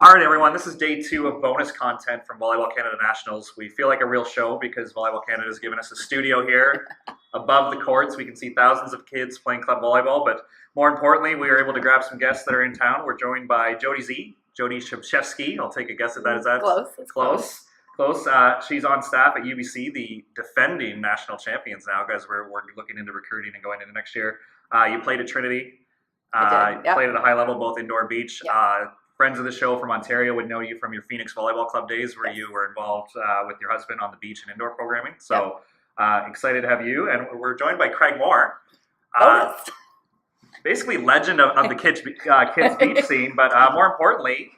All right, everyone, this is day 2 of bonus content from Volleyball Canada Nationals. We feel like a real show because Volleyball Canada has given us a studio here above the courts. We can see thousands of kids playing club volleyball, but more importantly, we were able to grab some guests that are in town. We're joined by Jodi Z, Jodi Zbyszewski. I'll take a guess at that. Is that close? Close. She's on staff at UBC, the defending national champions now, guys. We're looking into recruiting and going into next year. You played at Trinity. I did, yep. Played at a high level, both indoor beach. Yep. Friends of the show from Ontario would know you from your Phoenix Volleyball Club days where you were involved with your husband on the beach and indoor programming. So excited to have you. And we're joined by Craig Moore, basically legend of the kids beach scene, but more importantly,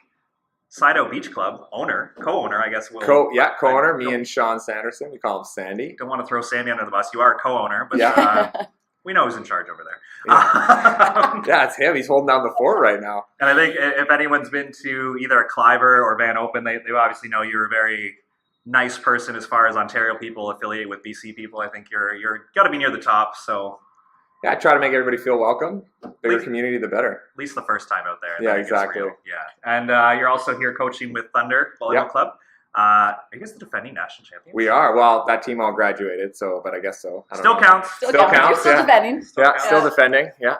Sideout Beach Club co-owner, I guess. Co-owner, me and Sean Sanderson. We call him Sandy. Don't want to throw Sandy under the bus. You are a co-owner, but we know who's in charge over there. Yeah, it's him. He's holding down the fort right now. And I think if anyone's been to either a Cliver or Van Open, they obviously know you're a very nice person as far as Ontario people affiliate with BC people. I think you're got to be near the top. So yeah, I try to make everybody feel welcome. Bigger community, the better. At least the first time out there. Yeah, exactly. Yeah, and you're also here coaching with Thunder Volleyball Club. Are you guys the defending national champions? We are. Well, that team all graduated, but I guess so. Still counts. Still counts. You're still defending. Still defending. Yeah.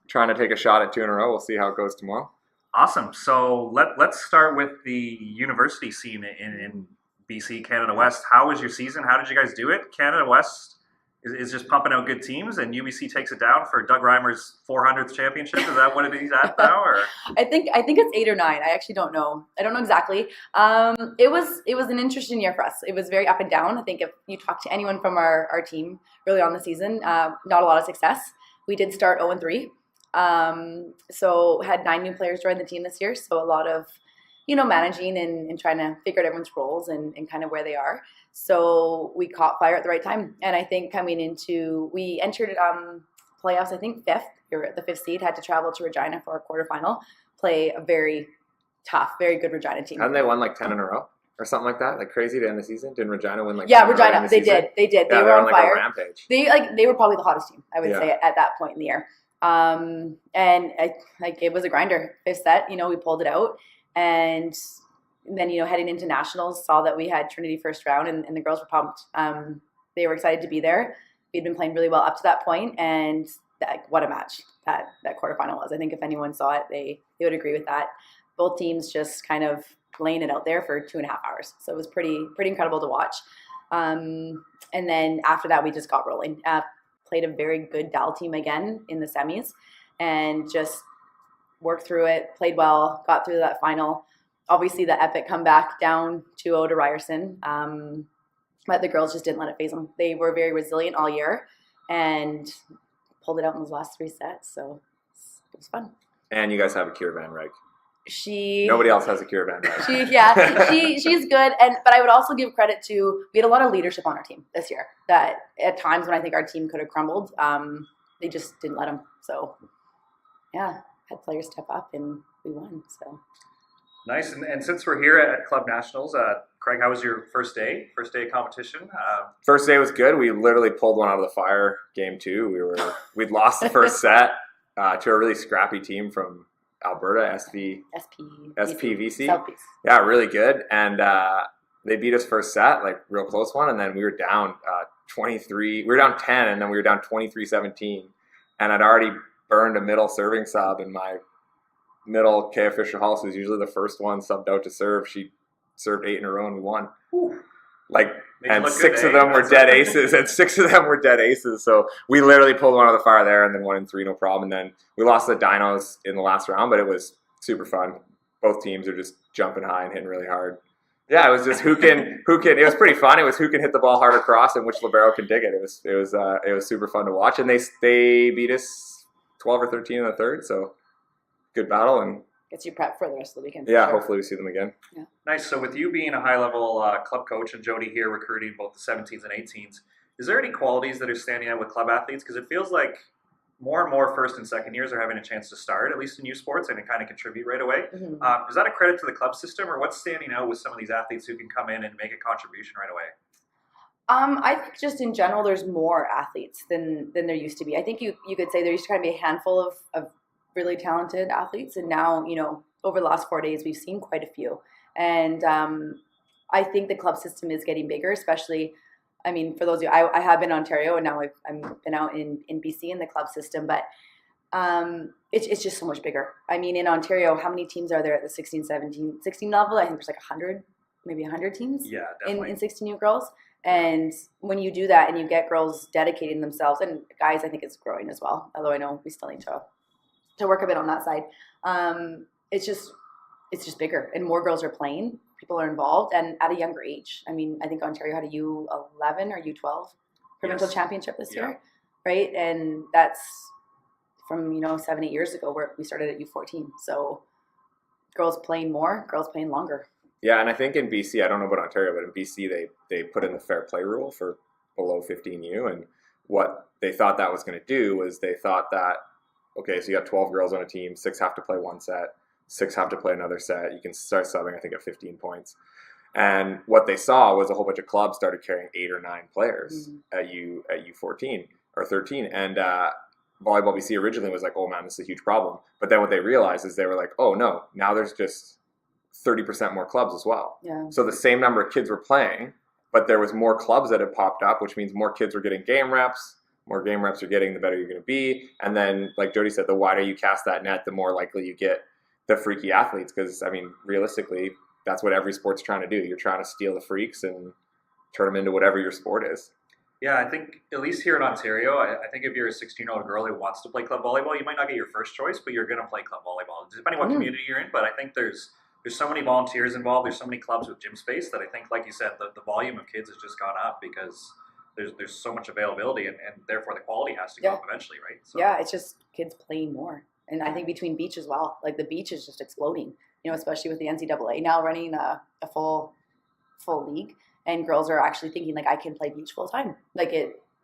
Trying to take a shot at 2 in a row. We'll see how it goes tomorrow. Awesome. So let's start with the university scene in BC, Canada West. How was your season? How did you guys do it? Canada West is just pumping out good teams, and UBC takes it down for Doug Reimer's 400th championship. Is that what he's at now? Or I think it's 8 or 9. I actually don't know. I don't know exactly. It was an interesting year for us. It was very up and down. I think if you talk to anyone from our team early on the season, not a lot of success. We did start 0-3. So had 9 new players join the team this year. So a lot of, managing and trying to figure out everyone's roles and kind of where they are. So we caught fire at the right time. And I think we entered playoffs, I think 5th. We were at the 5th seed, had to travel to Regina for our quarterfinal, play a very tough, very good Regina team. Hadn't they won like 10 in a row? Or something like that, like crazy to end the season. Didn't Regina win like? Yeah, Regina. They did. They were on fire. A rampage. They were probably the hottest team, I would say, at that point in the year. And it was a grinder. 5th set, we pulled it out, and then heading into nationals, saw that we had Trinity first round, and the girls were pumped. They were excited to be there. We'd been playing really well up to that point, and what a match that quarterfinal was. I think if anyone saw it, they would agree with that. Both teams just kind of laying it out there for 2.5 hours. So it was pretty incredible to watch. And then after that, we just got rolling. Played a very good Dal team again in the semis and just worked through it, played well, got through that final. Obviously, the epic comeback down 2-0 to Ryerson. But the girls just didn't let it faze them. They were very resilient all year and pulled it out in those last 3 sets. So it was fun. And you guys have a Kira Van Rijk. Nobody else has a Kira Van Rijk. She's good. But I would also give credit to, we had a lot of leadership on our team this year that at times when I think our team could have crumbled, they just didn't let them. So yeah, had players step up and we won. So nice. And since we're here at Club Nationals, Craig, how was your first day of competition? First day was good. We literally pulled one out of the fire game 2. We'd lost the first set to a really scrappy team from Alberta, SPVC. Southeast. Yeah, really good. And they beat us first set, like real close one. And then we were down 23. We were down 10, and then we were down 23-17. And I'd already burned a middle serving sub, and my middle Kaya Fisher-Hall, who's usually the first one subbed out to serve. She served 8 in a row, and we won. Ooh. And 6 of them were dead aces, and 6 of them were dead aces. So we literally pulled one out of the fire there, and then won in 3, no problem. And then we lost the Dinos in the last round, but it was super fun. Both teams are just jumping high and hitting really hard. Yeah, it was just who can. It was pretty fun. It was who can hit the ball hard across and which libero can dig it. It was super fun to watch, and they beat us 12 or 13 in the third. So good battle and. Gets you prepped for the rest of the weekend. Yeah, sure. Hopefully we see them again. Yeah. Nice. So with you being a high-level club coach and Jodi here recruiting both the 17s and 18s, is there any qualities that are standing out with club athletes? Because it feels like more and more first and second years are having a chance to start, at least in USports, and kind of contribute right away. Mm-hmm. Is that a credit to the club system, or what's standing out with some of these athletes who can come in and make a contribution right away? I think just in general, there's more athletes than there used to be. I think you could say there used to kind of be a handful of really talented athletes, and now over the last 4 days, we've seen quite a few. And I think the club system is getting bigger, especially, I mean, for those of you, I have been in Ontario and now I've been out in BC in the club system, but it's just so much bigger. I mean, in Ontario, how many teams are there at the 16 level? I think there's like 100, maybe 100 teams in 16U girls. And when you do that and you get girls dedicating themselves, and guys, I think it's growing as well, although I know we still need to work a bit on that side. It's just bigger and more girls are playing. People are involved and at a younger age. I mean, I think Ontario had a U11 or U12 provincial championship this year, right? And that's from 7-8 years ago where we started at U14. So girls playing more, girls playing longer. Yeah, and I think in BC, I don't know about Ontario, but in BC they put in the fair play rule for below 15U, and what they thought that was going to do was they thought that, okay, so you got 12 girls on a team, 6 have to play one set, 6 have to play another set. You can start subbing, I think, at 15 points. And what they saw was a whole bunch of clubs started carrying 8 or 9 players at U14 or 13, and Volleyball BC originally was like, oh man, this is a huge problem. But then what they realized is they were like, oh no, now there's just 30% more clubs as well. Yeah. So the same number of kids were playing, but there was more clubs that had popped up, which means more kids were getting game reps. More game reps you're getting, the better you're going to be. And then, like Jodi said, the wider you cast that net, the more likely you get the freaky athletes. Because, I mean, realistically, that's what every sport's trying to do. You're trying to steal the freaks and turn them into whatever your sport is. Yeah, I think at least here in Ontario, I think if you're a 16-year-old girl who wants to play club volleyball, you might not get your first choice, but you're going to play club volleyball, depending on what community you're in. But I think there's so many volunteers involved. There's so many clubs with gym space that I think, like you said, the volume of kids has just gone up because there's so much availability, and therefore the quality has to go up eventually, right? So. Yeah, it's just kids playing more. And I think between beach as well, like the beach is just exploding, especially with the NCAA now running a full league. And girls are actually thinking, like, I can play beach full time. Like,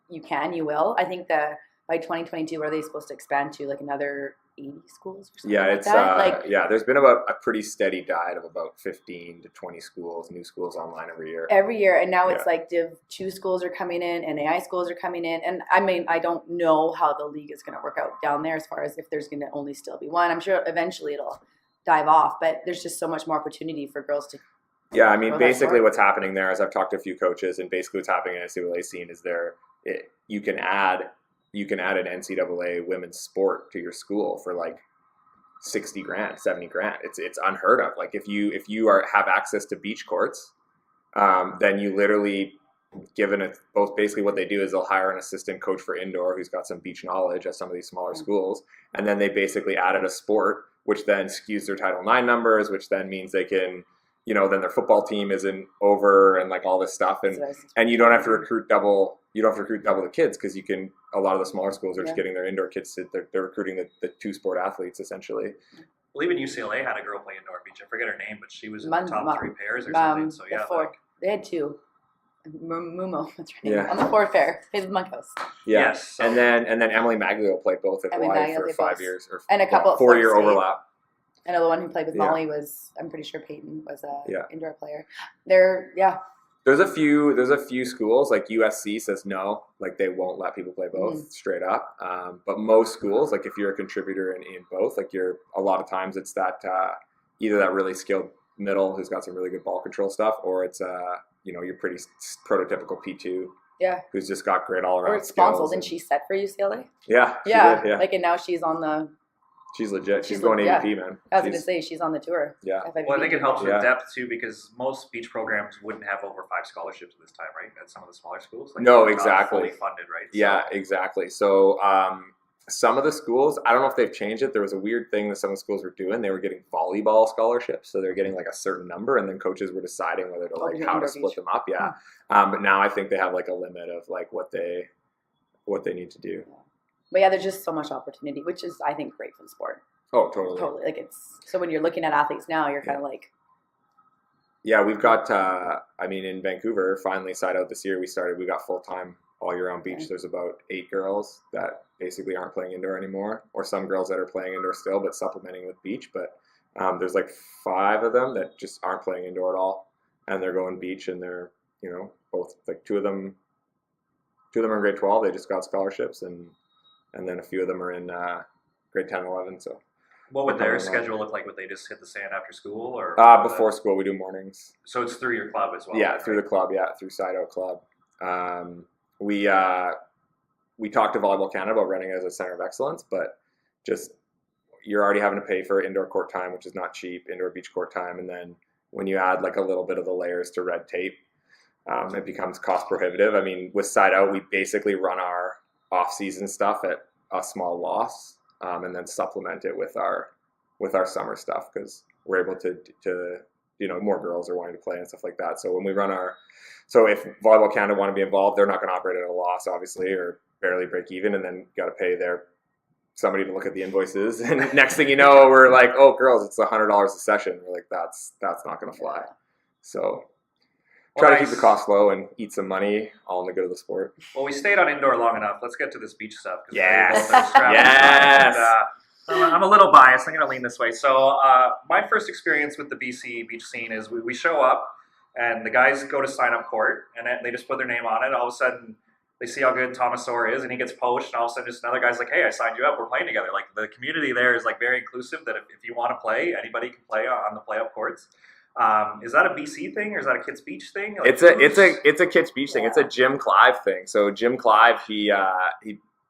you will. I think that by 2022, are they supposed to expand to, like, another 80 schools or something like that? There's been about a pretty steady diet of about 15 to 20 schools, new schools online every year. And now it's like Div 2 schools are coming in, NAI schools are coming in. And I mean, I don't know how the league is going to work out down there as far as if there's going to only still be one. I'm sure eventually it'll dive off, but there's just so much more opportunity for girls to. Yeah, I mean, basically what's happening there is I've talked to a few coaches, and basically what's happening in the NCAA scene is you can add an NCAA women's sport to your school for like $60,000, $70,000. It's unheard of. Like if you have access to beach courts, then you literally given it both. Basically what they do is they'll hire an assistant coach for indoor who's got some beach knowledge at some of these smaller schools, and then they basically added a sport, which then skews their Title IX numbers, which then means they can, then their football team isn't over and like all this stuff, and you don't have to recruit double. You don't have to recruit double the kids because a lot of the smaller schools are just getting their indoor kids. They're recruiting the 2 sport athletes essentially. I believe in UCLA had a girl play indoor beach. I forget her name, but she was in the top 3 pairs or something. So they had 2. Mumo, that's her name. On the 4th pair, plays with Monkhouse. Yeah. Yes. So. And then Emily Maglio played both at Hawaii for 5 years and a couple 4-year overlap. I know the one who played with Molly was, I'm pretty sure Peyton was a indoor player. There's a few schools, like USC says no, like they won't let people play both straight up. But most schools, like if you're a contributor in both, like a lot of times it's that either that really skilled middle who's got some really good ball control stuff, or it's your pretty prototypical P2. Yeah. Who's just got great all around. Or it's sponsored, and she's set for UCLA. Yeah. She did. Like, and now she's on the. She's legit. She's going AVP, man. I was going to say, she's on the tour. Yeah. Well, I think it helps with depth, too, because most beach programs wouldn't have over 5 scholarships at this time, right? At some of the smaller schools. Like, no, exactly. Fully funded, right? Yeah, exactly. So some of the schools, I don't know if they've changed it. There was a weird thing that some of the schools were doing. They were getting volleyball scholarships. So they're getting like a certain number, and then coaches were deciding whether to how to split them up. Yeah. But now I think they have like a limit of like what they need to do. But yeah, there's just so much opportunity, which is, I think, great for the sport. Oh, totally. Totally. Like so when you're looking at athletes now, you're kind of like. Yeah, we've got, in Vancouver, finally Sideout this year, we got full-time all year round beach. Okay. There's about 8 girls that basically aren't playing indoor anymore, or some girls that are playing indoor still, but supplementing with beach. But there's like 5 of them that just aren't playing indoor at all. And they're going beach, and they're, both, like 2 of them are in grade 12. They just got scholarships, and then a few of them are in grade 10 and 11. So What would their schedule look like? Would they just hit the sand after school, or before school? We do mornings. So it's through your club as well. Yeah, right? through the club. Yeah, through Sideout Club. We talked to Volleyball Canada about running it as a center of excellence, but just you're already having to pay for indoor court time, which is not cheap. Indoor beach court time, and then when you add like a little bit of the layers to red tape, it becomes cost prohibitive. I mean, with Sideout, we basically run our off-season stuff at a small loss, and then supplement it with our summer stuff because we're able to more girls are wanting to play and stuff like that. So when we run so if Volleyball Canada want to be involved, they're not going to operate at a loss, obviously, or barely break even, and then got to pay somebody to look at the invoices. And next thing you know, we're like, oh, girls, it's $100 a session. We're like, that's not going to fly. So try to keep the cost low and eat some money, all in the good of the sport. Well, we stayed on indoor long enough. Let's get to this beach stuff. Yes. Yes. I'm a little biased. I'm going to lean this way. So my first experience with the BC beach scene is we show up, and the guys go to sign up court, and they just put their name on it. All of a sudden, they see how good Thomas Orr is, and he gets poached, and all of a sudden just another guy's like, hey, I signed you up. We're playing together. Like, the community there is like very inclusive, that if you want to play, anybody can play on the play-up courts. Is that a BC thing, or is that a Kits Beach thing? Like, it's a Kits Beach thing. It's a Jim Clive thing. So Jim Clive, he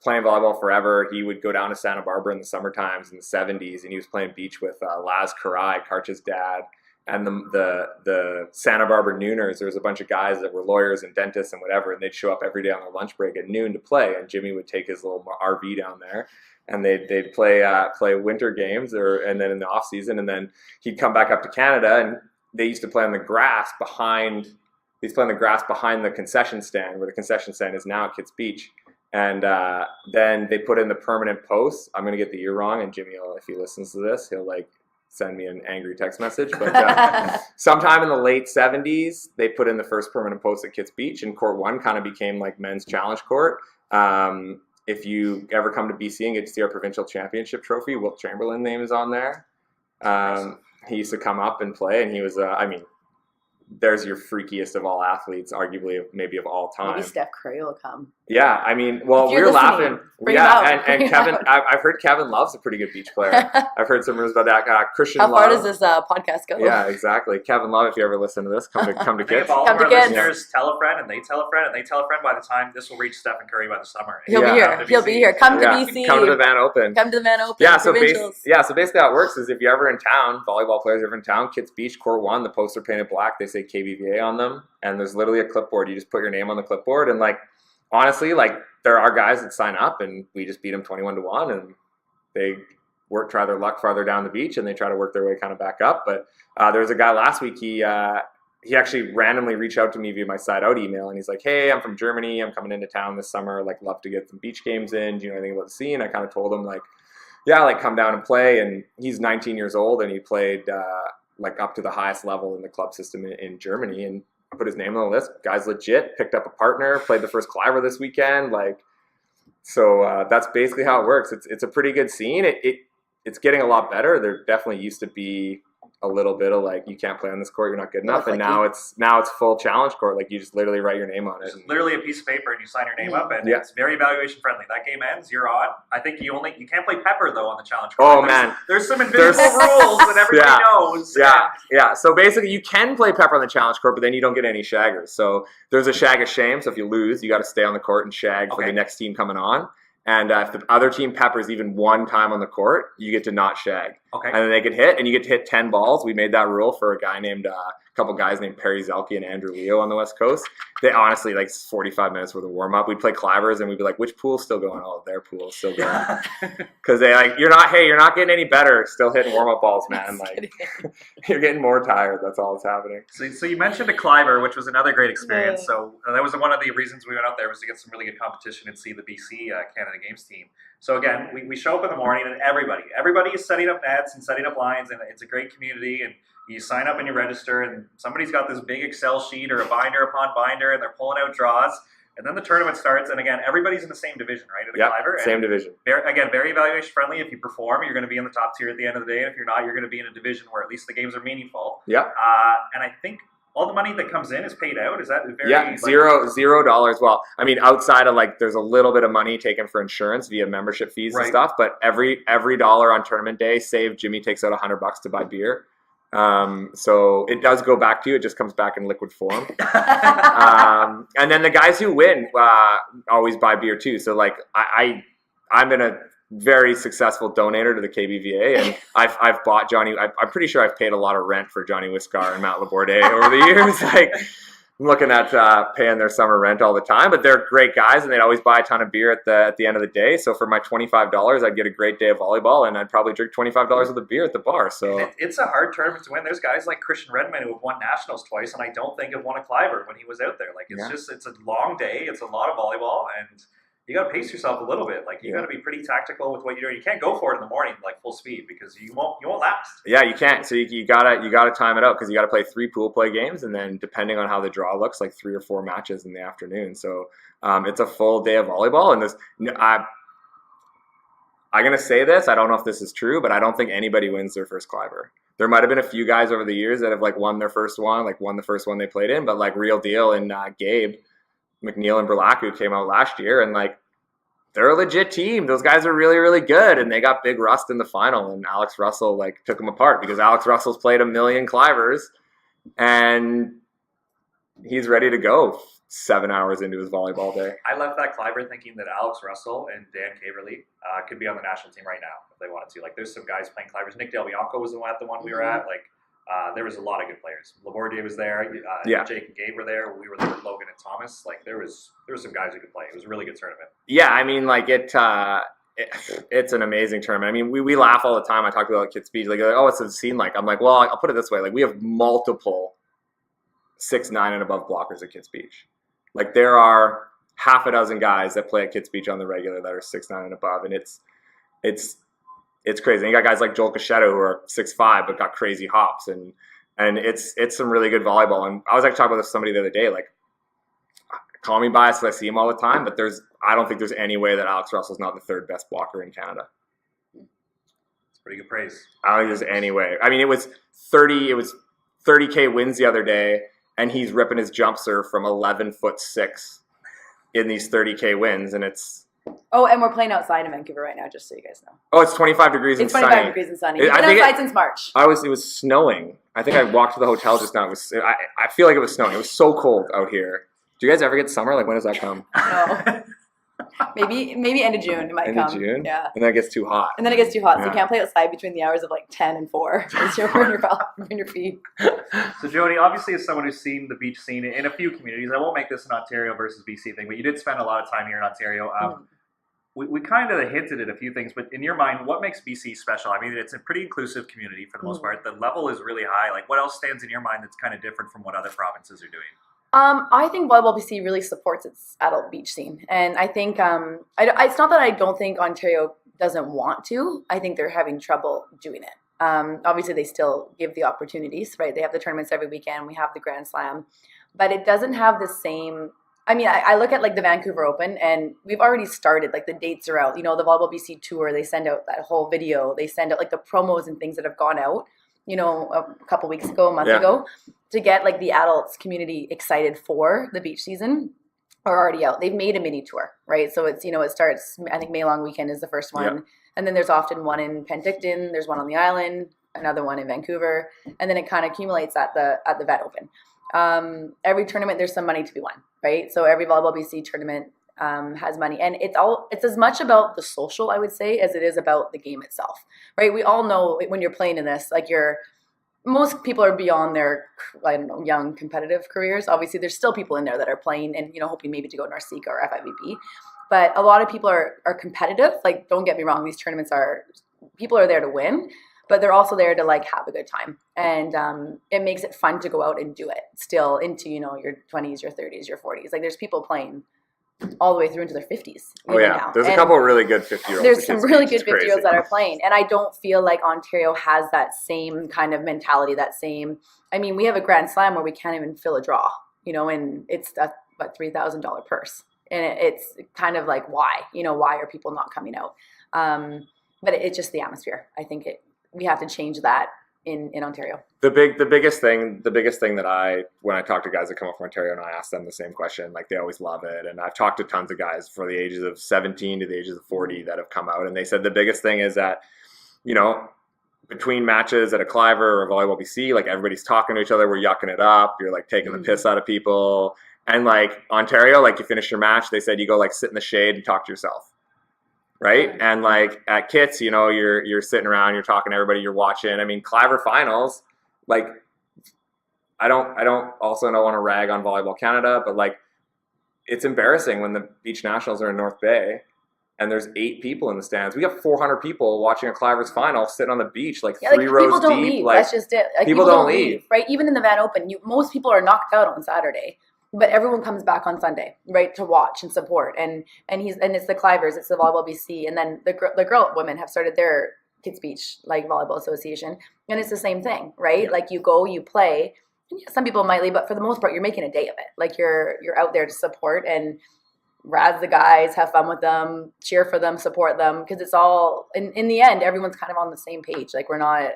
playing volleyball forever. He would go down to Santa Barbara in the summer times in the 70s, and he was playing beach with Laz Karai, Karch's dad, and the Santa Barbara Nooners. There was a bunch of guys that were lawyers and dentists and whatever, and they'd show up every day on their lunch break at noon to play, and Jimmy would take his little RV down there, and they'd play winter games, and then in the off season, and then he'd come back up to Canada, and they used to play on the grass behind. He's playing the grass behind the concession stand, where the concession stand is now at Kits Beach. And then they put in the permanent posts. I'm going to get the year wrong, and Jimmy, if he listens to this, he'll send me an angry text message. But sometime in the late 70s, they put in the first permanent post at Kits Beach, and Court 1 kind of became like men's challenge court. If you ever come to BC and get to see our provincial championship trophy, Wilt Chamberlain's name is on there. He used to come up and play, and he was, there's your freakiest of all athletes, arguably maybe of all time. Maybe Steph Curry will come. Yeah, we were laughing. And Kevin, I've heard Kevin Love's a pretty good beach player. I've heard some rumors about that. Christian Love. How far does this podcast go? Yeah, exactly. Kevin Love, if you ever listen to this, come to Kits. If all of our listeners tell a friend, and they tell a friend, and they tell a friend, by the time this will reach Stephen Curry by the summer. He'll be here. He'll be here. Come to BC. Come to the Van Open. Yeah, so basically how it works is if you're ever in town, volleyball players are ever in town, Kits Beach, Court 1, the posts are painted black. They say KBVA on them, and there's literally a clipboard. You just put your name on the clipboard, and honestly, there are guys that sign up, and we just beat them 21-1, and they try their luck farther down the beach, and they try to work their way kind of back up. But there was a guy last week. He actually randomly reached out to me via my Sideout email, and he's like, "Hey, I'm from Germany. I'm coming into town this summer. Love to get some beach games in. Do you know anything about the scene?" I kind of told him come down and play. And he's 19 years old, and he played up to the highest level in the club system in Germany, and put his name on the list. Guy's legit. Picked up a partner. Played the first Cliver this weekend. So that's basically how it works. It's a pretty good scene. It's getting a lot better. There definitely used to be a little bit of you can't play on this court, you're not good enough, and now it's full challenge court. You just literally write your name on it. It's literally a piece of paper, and you sign your name up, and it's very evaluation friendly. That game ends, you're on. I think you can't play pepper though on the challenge court. Oh man, there's some invisible rules that everybody knows. Yeah. So basically, you can play pepper on the challenge court, but then you don't get any shaggers. So there's a shag of shame. So if you lose, you got to stay on the court and shag for the next team coming on. And if the other team peppers even one time on the court, you get to not shag. Okay. And then they can hit, and you get to hit 10 balls. We made that rule for a guy named, couple guys named Perry Zelke and Andrew Leo on the West Coast. They honestly, 45 minutes worth of warm-up. We'd play Clivers, and we'd be like, which pool's still going? Oh, their pool's still going. Because you're not getting any better still hitting warm-up balls, man. You're getting more tired. That's all that's happening. So you mentioned a Cliver, which was another great experience. So that was one of the reasons we went out there, was to get some really good competition and see the BC Canada Games team. So again, we show up in the morning, and everybody is setting up nets and setting up lines, and it's a great community, and you sign up and you register, and somebody's got this big Excel sheet or a binder upon binder, and they're pulling out draws, and then the tournament starts, and again, everybody's in the same division, right? At the Cliver. Same division. Very evaluation friendly. If you perform, you're going to be in the top tier at the end of the day, and if you're not, you're going to be in a division where at least the games are meaningful. Yeah. And I think all the money that comes in is paid out? Is that very... Yeah, $0. Well, I mean, outside of like, there's a little bit of money taken for insurance via membership fees and stuff, but every dollar on tournament day, save Jimmy takes out $100 to buy beer. So it does go back to you. It just comes back in liquid form. And then the guys who win always buy beer too. So like I'm in a very successful donator to the KBVA, and I've bought Johnny. I'm pretty sure I've paid a lot of rent for Johnny Wiscar and Matt Laborde over the years. Like, I'm looking at paying their summer rent all the time, but they're great guys, and they'd always buy a ton of beer at the end of the day. So for my $25, I'd get a great day of volleyball, and I'd probably drink $25 of the beer at the bar. So it's a hard tournament to win. There's guys like Christian Redmond who have won nationals twice, and I don't think have won a Cliver when he was out there. Like, it's a long day. It's a lot of volleyball, and you got to pace yourself a little bit. Like, you got to be pretty tactical with what you're doing. You can't go for it in the morning like full speed because you won't last. Yeah, you can't. So you gotta time it out because you got to play 3 pool play games, and then depending on how the draw looks, like 3 or 4 matches in the afternoon. So it's a full day of volleyball. And I'm gonna say this. I don't know if this is true, but I don't think anybody wins their first Cliver. There might have been a few guys over the years that have like won their first one, like won the first one they played in, but like real deal. And Gabe McNeil and Berlaku came out last year, and like they're a legit team. Those guys are really, really good, and they got big rust in the final, and Alex Russell like took them apart because Alex Russell's played 1 million Clivers, and he's ready to go 7 hours into his volleyball day. I left that Cliver thinking that Alex Russell and Dan Caverly could be on the national team right now if they wanted to. Like, there's some guys playing Clivers. Nick Del Bianco was the one we were at. Like, there was a lot of good players. Laborde was there. Jake and Gabe were there. We were there with Logan and Thomas. Like, there was some guys who could play. It was a really good tournament. Yeah, I mean, like it's an amazing tournament. I mean, we laugh all the time. I talk about Kids Beach. Like, oh, what's the scene like? I'm like, well, I'll put it this way. Like, we have multiple 6'9" and above blockers at Kids Beach. Like, there are half a dozen guys that play at Kids Beach on the regular that are 6'9" and above, and it's crazy. And you got guys like Joel Cachetto who are 6'5" but got crazy hops, and it's some really good volleyball. And I was actually talking about this with somebody the other day. Like, call me biased because I see him all the time, but I don't think there's any way that Alex Russell's not the 3rd best blocker in Canada. It's pretty good praise. I don't think there's any way. I mean, it was 30K wins the other day, and he's ripping his jump serve from 11'6" in these 30K wins, and it's. Oh, and we're playing outside in Vancouver right now, just so you guys know. Oh, it's 25 degrees and sunny. It's 25 degrees and sunny. We've been outside since March. It was snowing. I think I walked to the hotel just now. I feel like it was snowing. It was so cold out here. Do you guys ever get summer? Like, when does that come? No. Maybe end of June it might come. End of June? Yeah. And then it gets too hot. So you can't play outside between the hours of like 10 and 4 because you're in your feet. So Jodi, obviously as someone who's seen the beach scene in a few communities, I won't make this an Ontario versus BC thing, but you did spend a lot of time here in Ontario. We kind of hinted at a few things, but in your mind, what makes BC special? I mean, it's a pretty inclusive community for the most part. The level is really high. Like, what else stands in your mind that's kind of different from what other provinces are doing? I think Volleyball BC really supports its adult beach scene. And I think it's not that I don't think Ontario doesn't want to. I think they're having trouble doing it. Obviously, they still give the opportunities, right? They have the tournaments every weekend. We have the Grand Slam. But it doesn't have the same... I mean, I look at like the Vancouver Open, and we've already started. Like, the dates are out. You know, the Volleyball BC tour, they send out that whole video. They send out like the promos and things that have gone out, you know, a couple weeks ago, a month ago, to get like the adults community excited for the beach season are already out. They've made a mini tour, right? So it's, you know, it starts, I think May Long Weekend is the first one. Yep. And then there's often one in Penticton. There's one on the island, another one in Vancouver. And then it kind of accumulates at the Vet Open. Every tournament there's some money to be won, right? So every Volleyball BC tournament has money, and it's as much about the social, I would say, as it is about the game itself, right? We all know when you're playing in this, like, most people are beyond their, I don't know, young competitive careers. Obviously there's still people in there that are playing and, you know, hoping maybe to go NORCECA or FIVB, but a lot of people are competitive. Like, don't get me wrong, these tournaments people are there to win, but they're also there to like have a good time. And it makes it fun to go out and do it still into, you know, your 20s, your 30s, your 40s. Like, there's people playing all the way through into their 50s. Oh, yeah. Now. There's a couple of really good 50-year-olds. There's some really good 50-year-olds that are playing. And I don't feel like Ontario has that same kind of mentality, I mean, we have a Grand Slam where we can't even fill a draw, you know, and it's a $3,000 purse. And it's kind of like, why? You know, why are people not coming out? But it's just the atmosphere. I think we have to change that in Ontario. The biggest thing that when I talk to guys that come up from Ontario and I ask them the same question, like they always love it. And I've talked to tons of guys for the ages of 17 to the ages of 40 that have come out, and they said the biggest thing is that, you know, between matches at a Cliver or volleyball BC, like everybody's talking to each other, we're yucking it up, you're like taking the piss out of people. And like Ontario, like you finish your match, they said you go like sit in the shade and talk to yourself. Right? And like at Kits, you know, you're sitting around, you're talking to everybody, you're watching. I mean, Cliver finals, like I don't want to rag on Volleyball Canada, but like it's embarrassing when the Beach Nationals are in North Bay and there's 8 people in the stands. We got 400 people watching a Clivers final sitting on the beach, like 3 rows people don't deep. Leave. Like, that's just it. Like, people don't leave, right? Even in the Van Open, most people are knocked out on Saturday, but everyone comes back on Sunday, right, to watch and support. And it's the Clivers, it's the Volleyball BC, and then the women have started their Kids Beach like volleyball association, and it's the same thing, right? Like you go, you play. And some people might leave, but for the most part, you're making a day of it. Like you're out there to support and razz the guys, have fun with them, cheer for them, support them, because it's all in the end, everyone's kind of on the same page. Like we're not.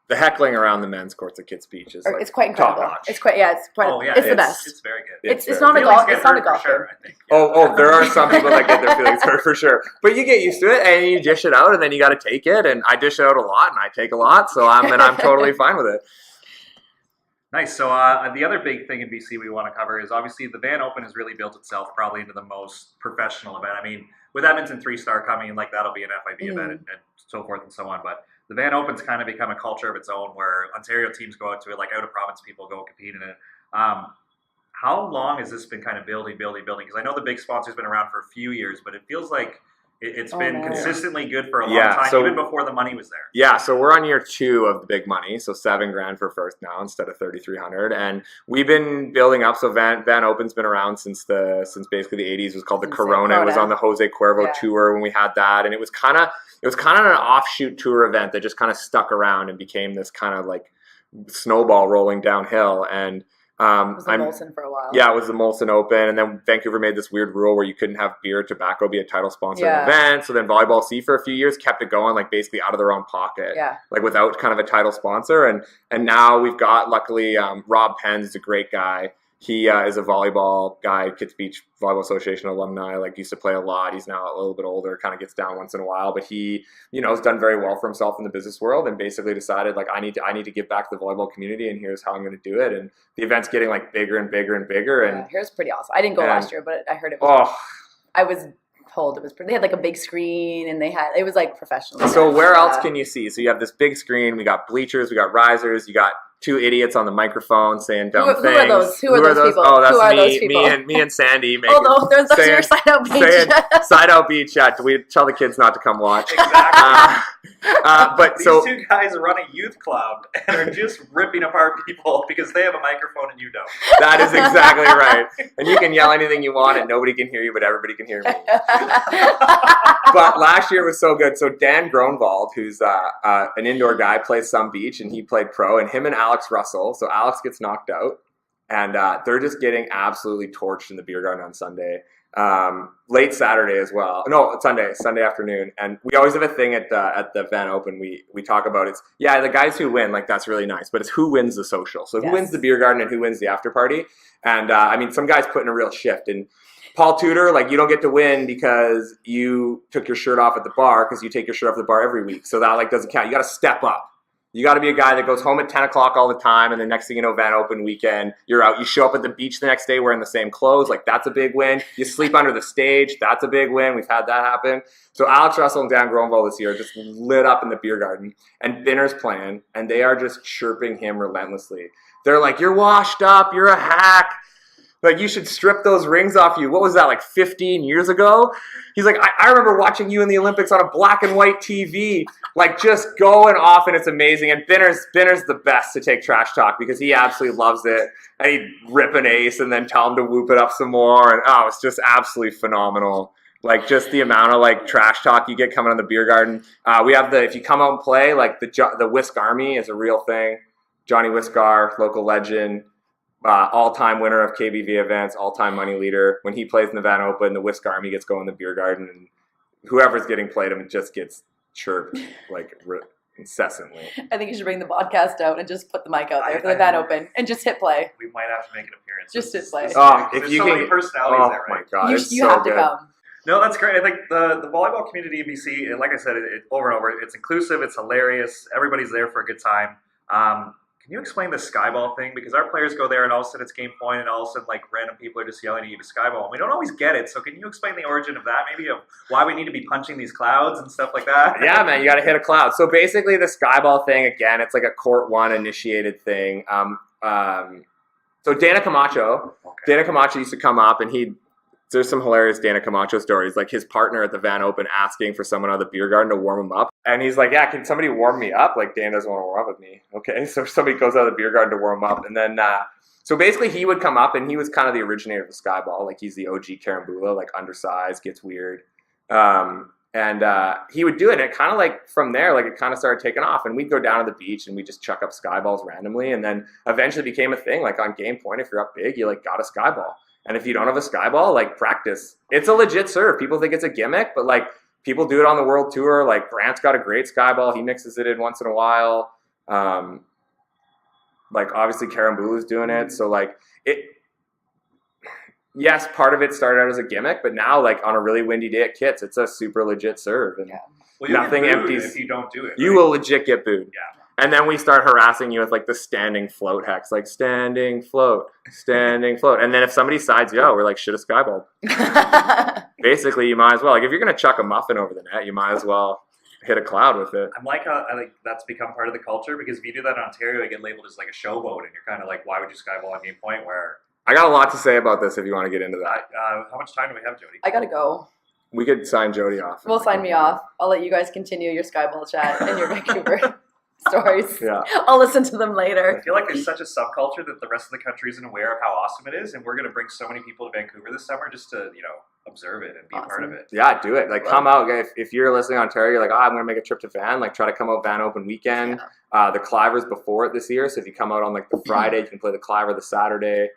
The heckling around the men's courts at Kits Beach is like it's quite incredible. top-notch. It's the best. It's very good. It's not a golf. It's not a golf. Sure, I think. There are some people that get their feelings hurt for sure, but you get used to it and you dish it out, and then you got to take it. And I dish it out a lot, and I take a lot, so I'm totally fine with it. Nice. So the other big thing in BC we want to cover is obviously the Van Open has really built itself probably into the most professional event. I mean, with Edmonton 3-star coming, like that'll be an FIB event and so forth and so on. But the Van Open's kind of become a culture of its own where Ontario teams go out to it, like out of province people go compete in it. How long has this been kind of building? Because I know the big sponsor's been around for a few years, but it feels like it's been consistently good for a long time, even before the money was there. Yeah, so we're on year 2 of the big money, so $7,000 for first now instead of $3,300, and we've been building up. So Van Open's been around since basically the 80s. It was called the Corona. It was on the Jose Cuervo tour when we had that, and it was kind of an offshoot tour event that just kind of stuck around and became this kind of like snowball rolling downhill. And it was the Molson for a while. Yeah, it was the Molson Open, and then Vancouver made this weird rule where you couldn't have beer or tobacco be a title sponsor of the event. So then Volleyball C for a few years kept it going, like basically out of their own pocket, like without kind of a title sponsor. And now we've got, luckily, Rob Penn's a great guy. He is a volleyball guy, Kits Beach Volleyball Association alumni, like used to play a lot. He's now a little bit older, kind of gets down once in a while, but he, has done very well for himself in the business world and basically decided like, I need to give back to the volleyball community, and here's how I'm going to do it. And the event's getting like bigger and bigger and bigger. And here's pretty awesome. I didn't go last year, but I heard it was, I was told it was pretty, they had like a big screen and it was like professional. So where else can you see? So you have this big screen, we got bleachers, we got risers, you got 2 idiots on the microphone saying dumb things. Who are those? Who are those people? Oh, that's me and Sandy. Those are your Sideout Beach. Sideout Beach, do we tell the kids not to come watch? Exactly. But these 2 guys run a youth club and are just ripping apart people because they have a microphone and you don't. That is exactly right. And you can yell anything you want and nobody can hear you, but everybody can hear me. But last year was so good. So Dan Gronwald, who's an indoor guy, plays some beach, and he played pro, and him and Alex Russell. So Alex gets knocked out, and they're just getting absolutely torched in the beer garden on Sunday. Late Saturday as well. No, Sunday afternoon. And we always have a thing at the Van Open. We talk about the guys who win, like that's really nice, but it's who wins the social. So who wins the beer garden and who wins the after party. And I mean, some guys put in a real shift. And Paul Tudor, like you don't get to win because you took your shirt off at the bar, because you take your shirt off at the bar every week. So that like doesn't count. You got to step up. You got to be a guy that goes home at 10 o'clock all the time, and the next thing you know, Van Open weekend, you're out. You show up at the beach the next day wearing the same clothes. Like, that's a big win. You sleep under the stage. That's a big win. We've had that happen. So Alex Russell and Dan Gronwald this year just lit up in the beer garden, and Binner's playing, and they are just chirping him relentlessly. They're like, you're washed up. You're a hack. Like, you should strip those rings off you. What was that, like 15 years ago? He's like, I remember watching you in the Olympics on a black and white TV, like just going off, and it's amazing. And Binner's the best to take trash talk because he absolutely loves it. And he'd rip an ace and then tell him to whoop it up some more. And it's just absolutely phenomenal. Like, just the amount of like trash talk you get coming on the beer garden. We have if you come out and play, like the Whisk Army is a real thing. Johnny Whiskar, local legend. All-time winner of KBV events, all-time money leader. When he plays in the Van Open, the Whisk Army gets going in the beer garden, and whoever's getting played him just gets chirped like incessantly. I think you should bring the podcast out and just put the mic out there for the Van Open and just hit play. We might have to make an appearance. Just hit play. If you so many personalities there, right? My God, You have to come. No, that's great. I think the volleyball community in BC, like I said, it over and over, it's inclusive, it's hilarious. Everybody's there for a good time. Can you explain the skyball thing? Because our players go there and all of a sudden it's game point and all of a sudden like random people are just yelling at you to skyball. And we don't always get it. So can you explain the origin of that? Maybe of why we need to be punching these clouds and stuff like that? Yeah, man, you got to hit a cloud. So basically the skyball thing, again, it's like a court one initiated thing. So Dana Camacho used to come up and there's some hilarious Dana Camacho stories, like his partner at the Van Open asking for someone out of the beer garden to warm him up. And he's like, yeah, can somebody warm me up? Like, Dan doesn't want to warm up with me. Okay, so somebody goes out of the beer garden to warm him up. And then, so basically he would come up and he was kind of the originator of the skyball. Like, he's the OG Karambula, like undersized, gets weird. And he would do it, and it kind of like from there, like it kind of started taking off. And we'd go down to the beach and we just chuck up skyballs randomly. And then eventually became a thing. Like on game point, if you're up big, you like got a skyball. And if you don't have a skyball, like practice. It's a legit serve. People think it's a gimmick, but like people do it on the world tour. Like Grant's got a great skyball. He mixes it in once in a while. Like obviously Karambula's doing it. So like yes, part of it started out as a gimmick, but now like on a really windy day at Kits, it's a super legit serve. And well, nothing empties. If you don't do it, you will legit get booed. Yeah. And then we start harassing you with like the standing float hex, like standing float. And then if somebody sides you out, we're like, shit a skyball. Basically, you might as well. Like if you're going to chuck a muffin over the net, you might as well hit a cloud with it. I'm like, I think that's become part of the culture because if you do that in Ontario, you get labeled as like a showboat and you're kind of like, why would you skyball on game point where... I got a lot to say about this if you want to get into that. How much time do we have, Jodi? I got to go. We could sign Jodi off. We'll sign me off. I'll let you guys continue your skyball chat and your Vancouver stories. Yeah. I'll listen to them later. I feel like there's such a subculture that the rest of the country isn't aware of how awesome it is, and we're going to bring so many people to Vancouver this summer just to, observe it and be a part of it. Yeah, do it. Like, come out. If you're listening in Ontario, you're like, I'm going to make a trip to Van. Like, try to come out Van Open weekend. Yeah. The Clivers before it this year, so if you come out on like the Friday, you can play the Cliver the Saturday.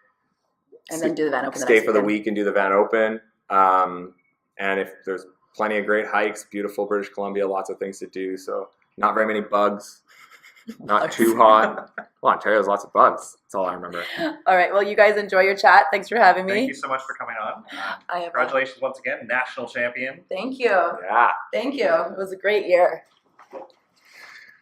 And then do the Van Open. Stay for the week and do the Van Open. And if there's plenty of great hikes, beautiful British Columbia, lots of things to do. So not very many bugs. Not too hot. Well, Ontario's lots of bugs. That's all I remember. All right. Well, you guys enjoy your chat. Thanks for having me. Thank you so much for coming on. Congratulations once again, national champion. Thank you. Yeah. Thank you. It was a great year.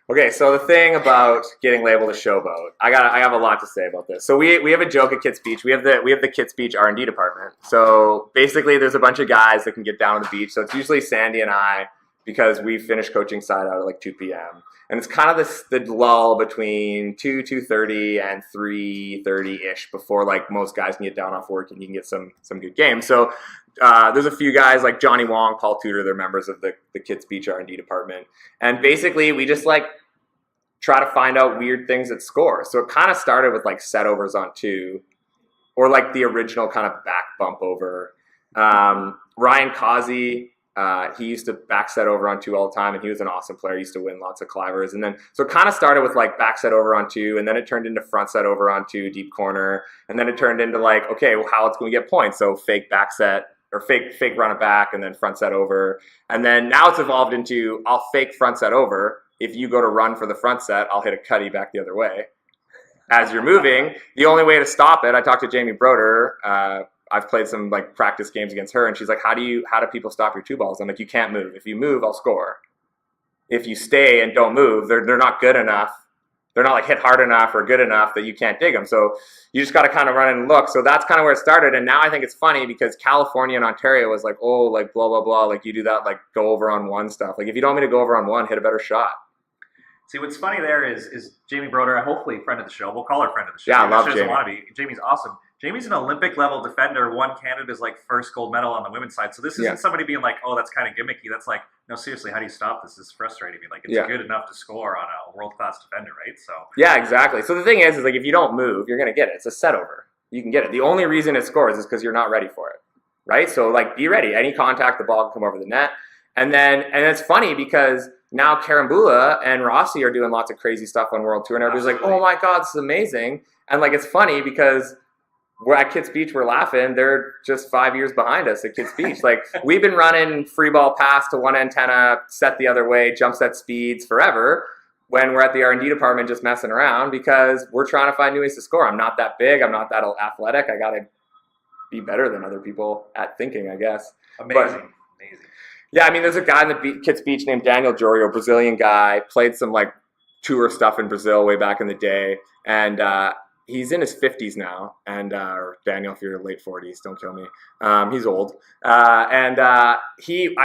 Okay, so the thing about getting labeled a showboat, I have a lot to say about this. So we have a joke at Kits Beach. We have the Kits Beach R&D department. So basically, there's a bunch of guys that can get down on the beach. So it's usually Sandy and I because we finish coaching Sideout at like 2 p.m. And it's kind of the lull between 2:30 and 3:30-ish before like most guys can get down off work and you can get some good games. So there's a few guys like Johnny Wong, Paul Tudor, they're members of the Kits Beach R&D department. And basically we just like try to find out weird things that score. So it kind of started with like set overs on 2 or like the original kind of back bump over. Ryan Causey, he used to back set over on 2 all the time, and he was an awesome player. He used to win lots of Clivers. And then, so it kind of started with like back set over on 2, and then it turned into front set over on 2, deep corner. And then it turned into like, okay, well, how else can we get points? So fake back set or fake run it back and then front set over. And then now it's evolved into I'll fake front set over. If you go to run for the front set, I'll hit a cutty back the other way. As you're moving, the only way to stop it, I talked to Jamie Broder. I've played some like practice games against her, and she's like, how do people stop your 2 balls? I'm like, you can't move. If you move, I'll score. If you stay and don't move, they're not good enough. They're not like hit hard enough or good enough that you can't dig them. So you just got to kind of run and look. So that's kind of where it started. And now I think it's funny because California and Ontario was like, oh, like blah, blah, blah. Like you do that, like go over on 1 stuff. Like if you don't want me to go over on 1, hit a better shot. See, what's funny there is Jamie Broder, hopefully friend of the show. We'll call her friend of the show. Yeah, I love Jamie. Doesn't want to be. Jamie's awesome. Jamie's an Olympic level defender, won Canada's like first gold medal on the women's side. So this isn't somebody being like, oh, that's kind of gimmicky. That's like, no, seriously, how do you stop this? This is frustrating me. Like it's good enough to score on a world-class defender, right? So yeah, exactly. So the thing is like if you don't move, you're gonna get it. It's a set over. You can get it. The only reason it scores is because you're not ready for it, right? So like be ready. Any contact, the ball can come over the net. And it's funny because now Karambula and Rossi are doing lots of crazy stuff on World Tour, and everybody's like, oh my God, this is amazing. And like it's funny because we're at Kits Beach, we're laughing. They're just 5 years behind us at Kits Beach. Like we've been running free ball pass to one antenna, set the other way, jump set speeds forever. when we're at the R&D department just messing around because we're trying to find new ways to score. I'm not that big. I'm not that athletic. I got to be better than other people at thinking, I guess. Amazing. Yeah, I mean, there's a guy in the Kits Beach named Daniel Jorio, Brazilian guy, played some like tour stuff in Brazil way back in the day. And he's in his 50s now. And or Daniel, if you're late 40s, don't kill me. He's old. I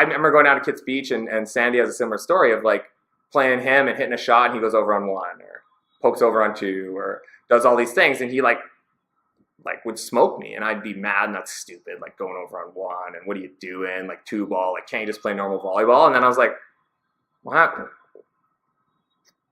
remember going down to Kits Beach and Sandy has a similar story of like, playing him and hitting a shot and he goes over on one or pokes over on two or does all these things and he like would smoke me and I'd be mad and that's stupid, like going over on one and what are you doing, like two ball, like can't you just play normal volleyball? And then I was like, why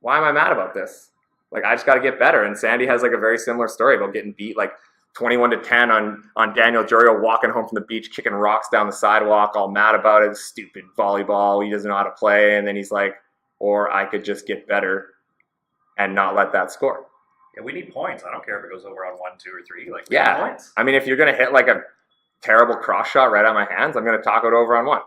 am I mad about this? Like I just got to get better. And Sandy has like a very similar story about getting beat like 21-10 on Daniel Jorio walking home from the beach, kicking rocks down the sidewalk, all mad about it, stupid volleyball, he doesn't know how to play. And then he's like, or I could just get better and not let that score. Yeah, we need points. I don't care if it goes over on 1, 2, or 3. Like, we need points. I mean, if you're going to hit like a terrible cross shot right out of my hands, I'm going to talk it over on one.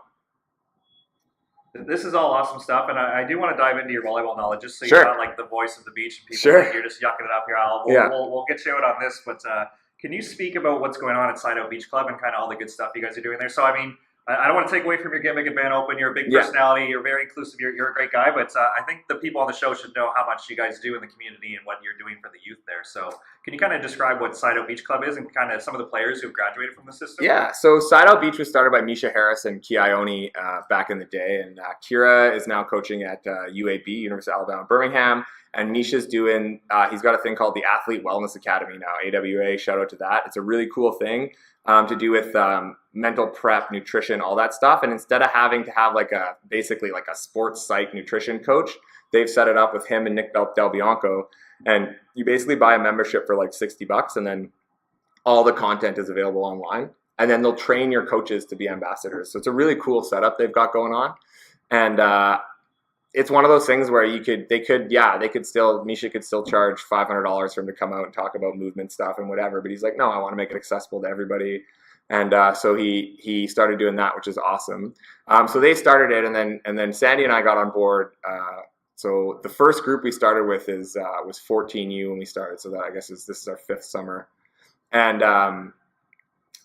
This is all awesome stuff, and I do want to dive into your volleyball knowledge, just so Sure. you're not like the voice of the beach and people Sure. think you're just yucking it up here. We'll get you out on this, but can you speak about what's going on at Sideout Beach Club and kind of all the good stuff you guys are doing there? So, I mean, I don't want to take away from your gimmick at Van Open. You're a big personality. You're very inclusive. You're a great guy. But I think the people on the show should know how much you guys do in the community and what you're doing for the youth there. So can you kind of describe what Sideout Beach Club is and kind of some of the players who've graduated from the system? Yeah. So Sideout Beach was started by Misha Harris and Kioni back in the day. And Kira is now coaching at UAB, University of Alabama, Birmingham. And Misha's doing, he's got a thing called the Athlete Wellness Academy now, AWA, shout out to that. It's a really cool thing to do with mental prep, nutrition, all that stuff. And instead of having to have basically a sports psych nutrition coach, they've set it up with him and Nick Del Bianco. And you basically buy a membership for like $60 and then all the content is available online. And then they'll train your coaches to be ambassadors. So it's a really cool setup they've got going on. And it's one of those things where Misha could still charge $500 for him to come out and talk about movement stuff and whatever. But he's like, no, I want to make it accessible to everybody. And so he started doing that, which is awesome. So they started it, and then Sandy and I got on board. So the first group we started with was 14U when we started. So that I guess this is our 5th summer, and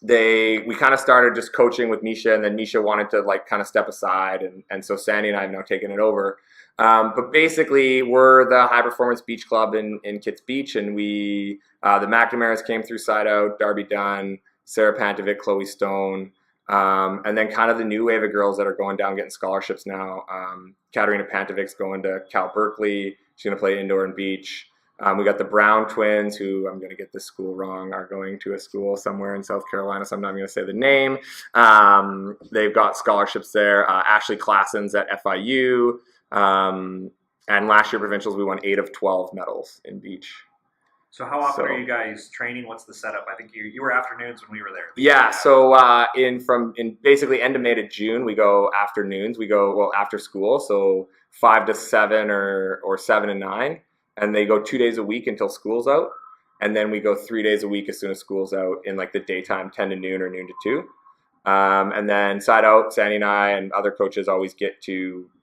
we kind of started just coaching with Misha, and then Misha wanted to kind of step aside, and so Sandy and I have now taken it over. But basically, we're the high performance beach club in Kits Beach, and the McNamara's came through Sideout, Darby Dunn, Sarah Pantovic, Chloe Stone, and then kind of the new wave of girls that are going down getting scholarships now. Katerina Pantovic's going to Cal Berkeley. She's going to play indoor and beach. We got the Brown twins, who I'm going to get this school wrong, are going to a school somewhere in South Carolina, so I'm not going to say the name. They've got scholarships there. Ashley Klassen's at FIU. And last year provincials, we won 8 of 12 medals in beach. So how often are you guys training? What's the setup? I think you were afternoons when we were there. Yeah, so in basically end of May to June, we go afternoons. We go after school, so 5 to 7 or 7 to 9. And they go 2 days a week until school's out. And then we go 3 days a week as soon as school's out in the daytime, 10 to noon or noon to 2. And then Sideout, Sandy and I and other coaches always get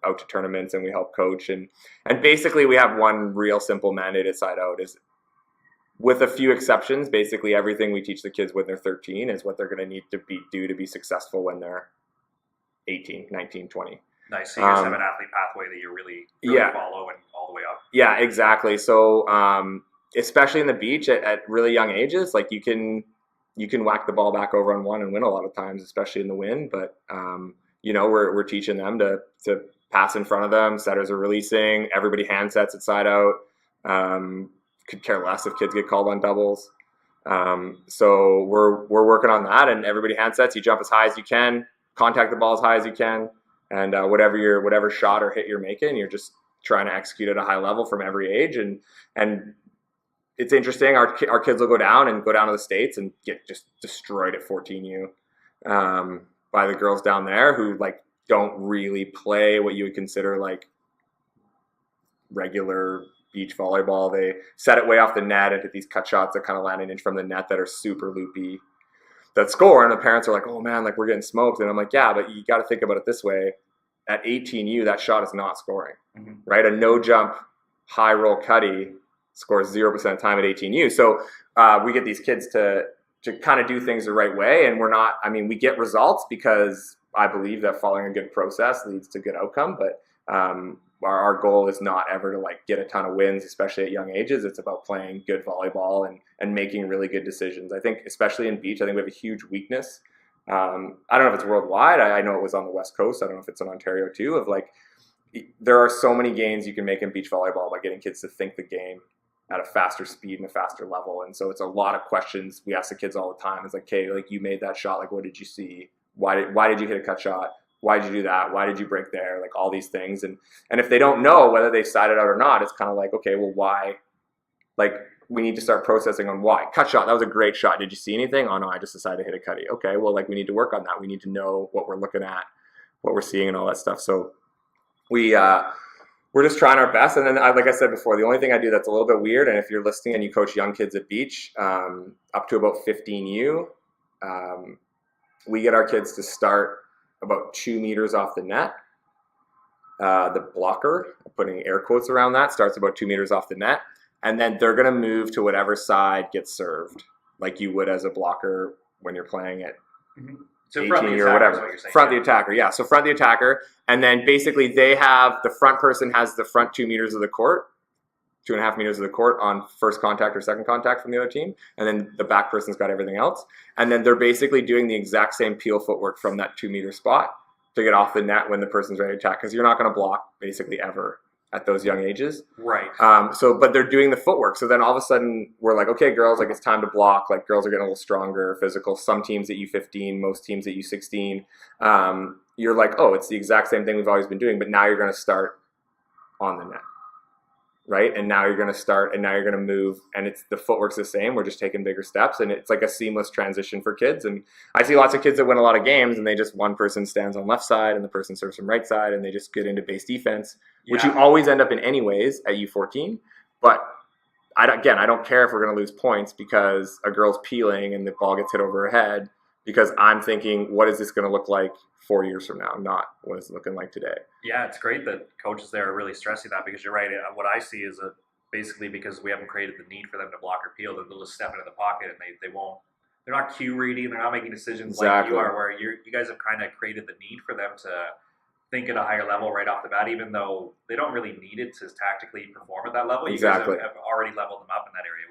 out to tournaments and we help coach. And basically we have one real simple mandate at Sideout is, with a few exceptions, basically everything we teach the kids when they're 13 is what they're going to need to do to be successful when they're 18, 19, 20. Nice. So you guys have an athlete pathway that you really follow and all the way up. Yeah, exactly. So especially in the beach at really young ages, you can whack the ball back over on one and win a lot of times, especially in the wind. But we're teaching them to pass in front of them. Setters are releasing. Everybody hand sets at Sideout. Could care less if kids get called on doubles. So we're working on that, and everybody hand sets. You jump as high as you can, contact the ball as high as you can, and whatever shot or hit you're making, you're just trying to execute at a high level from every age. And it's interesting. Our kids will go down to the States and get just destroyed at 14U by the girls down there who don't really play what you would consider regular beach volleyball. They set it way off the net and hit these cut shots that kind of land an inch from the net that are super loopy that score. And the parents are like, oh man, we're getting smoked. And I'm like, yeah, but you got to think about it this way. At 18U, that shot is not scoring, right? A no jump high roll cutty scores 0% of the time at 18U. So we get these kids to kind of do things the right way. And we get results because I believe that following a good process leads to good outcome. But our goal is not ever to like get a ton of wins, especially at young ages. It's about playing good volleyball and making really good decisions. I think, especially in beach, I think we have a huge weakness. I don't know if it's worldwide. I know it was on the West Coast. I don't know if it's in Ontario too, of like, there are so many gains you can make in beach volleyball by getting kids to think the game at a faster speed and a faster level. And so it's a lot of questions we ask the kids all the time. It's like, okay, like you made that shot. Like, what did you see? Why did you hit a cut shot? Why did you do that? Why did you break there? Like all these things. And if they don't know whether they've sided out or not, it's kind of like, okay, well, why? Like we need to start processing on why. Cut shot, that was a great shot. Did you see anything? Oh no, I just decided to hit a cutty. Okay, well, like we need to work on that. We need to know what we're looking at, what we're seeing and all that stuff. So we're just trying our best. And then, like I said before, the only thing I do that's a little bit weird, and if you're listening and you coach young kids at beach, up to about 15U, we get our kids to start about 2 meters off the net. The blocker, putting air quotes around that, starts about 2 meters off the net. And then they're going to move to whatever side gets served, like you would as a blocker when you're playing it. Mm-hmm. So front the attacker, or whatever. Is what you're saying. Front the attacker, yeah. So front the attacker. And then basically the front person has the front 2 meters of the court, 2.5 meters of the court on first contact or second contact from the other team. And then the back person's got everything else. And then they're basically doing the exact same peel footwork from that 2 meter spot to get off the net when the person's ready to attack. Because you're not going to block basically ever at those young ages. Right. But they're doing the footwork. So then all of a sudden we're like, okay, girls, like it's time to block. Like girls are getting a little stronger, physical. Some teams at U15, most teams at U16. You're like, oh, it's the exact same thing we've always been doing, but now you're going to start on the net. Right. And now you're going to start and now you're going to move and it's the footwork's the same. We're just taking bigger steps and it's like a seamless transition for kids. And I see lots of kids that win a lot of games and they just one person stands on left side and the person serves from right side and they just get into base defense, which you always end up in anyways at U14. But I don't care if we're going to lose points because a girl's peeling and the ball gets hit over her head because I'm thinking, what is this going to look like 4 years from now, not what it's looking like today. Yeah, it's great that coaches there are really stressing that because you're right. What I see is basically because we haven't created the need for them to block or peel, that they'll just step into the pocket and they won't. They're not cue reading. They're not making decisions like you are, where you guys have kind of created the need for them to think at a higher level right off the bat, even though they don't really need it to tactically perform at that level. Exactly. You guys have already leveled them up in that area,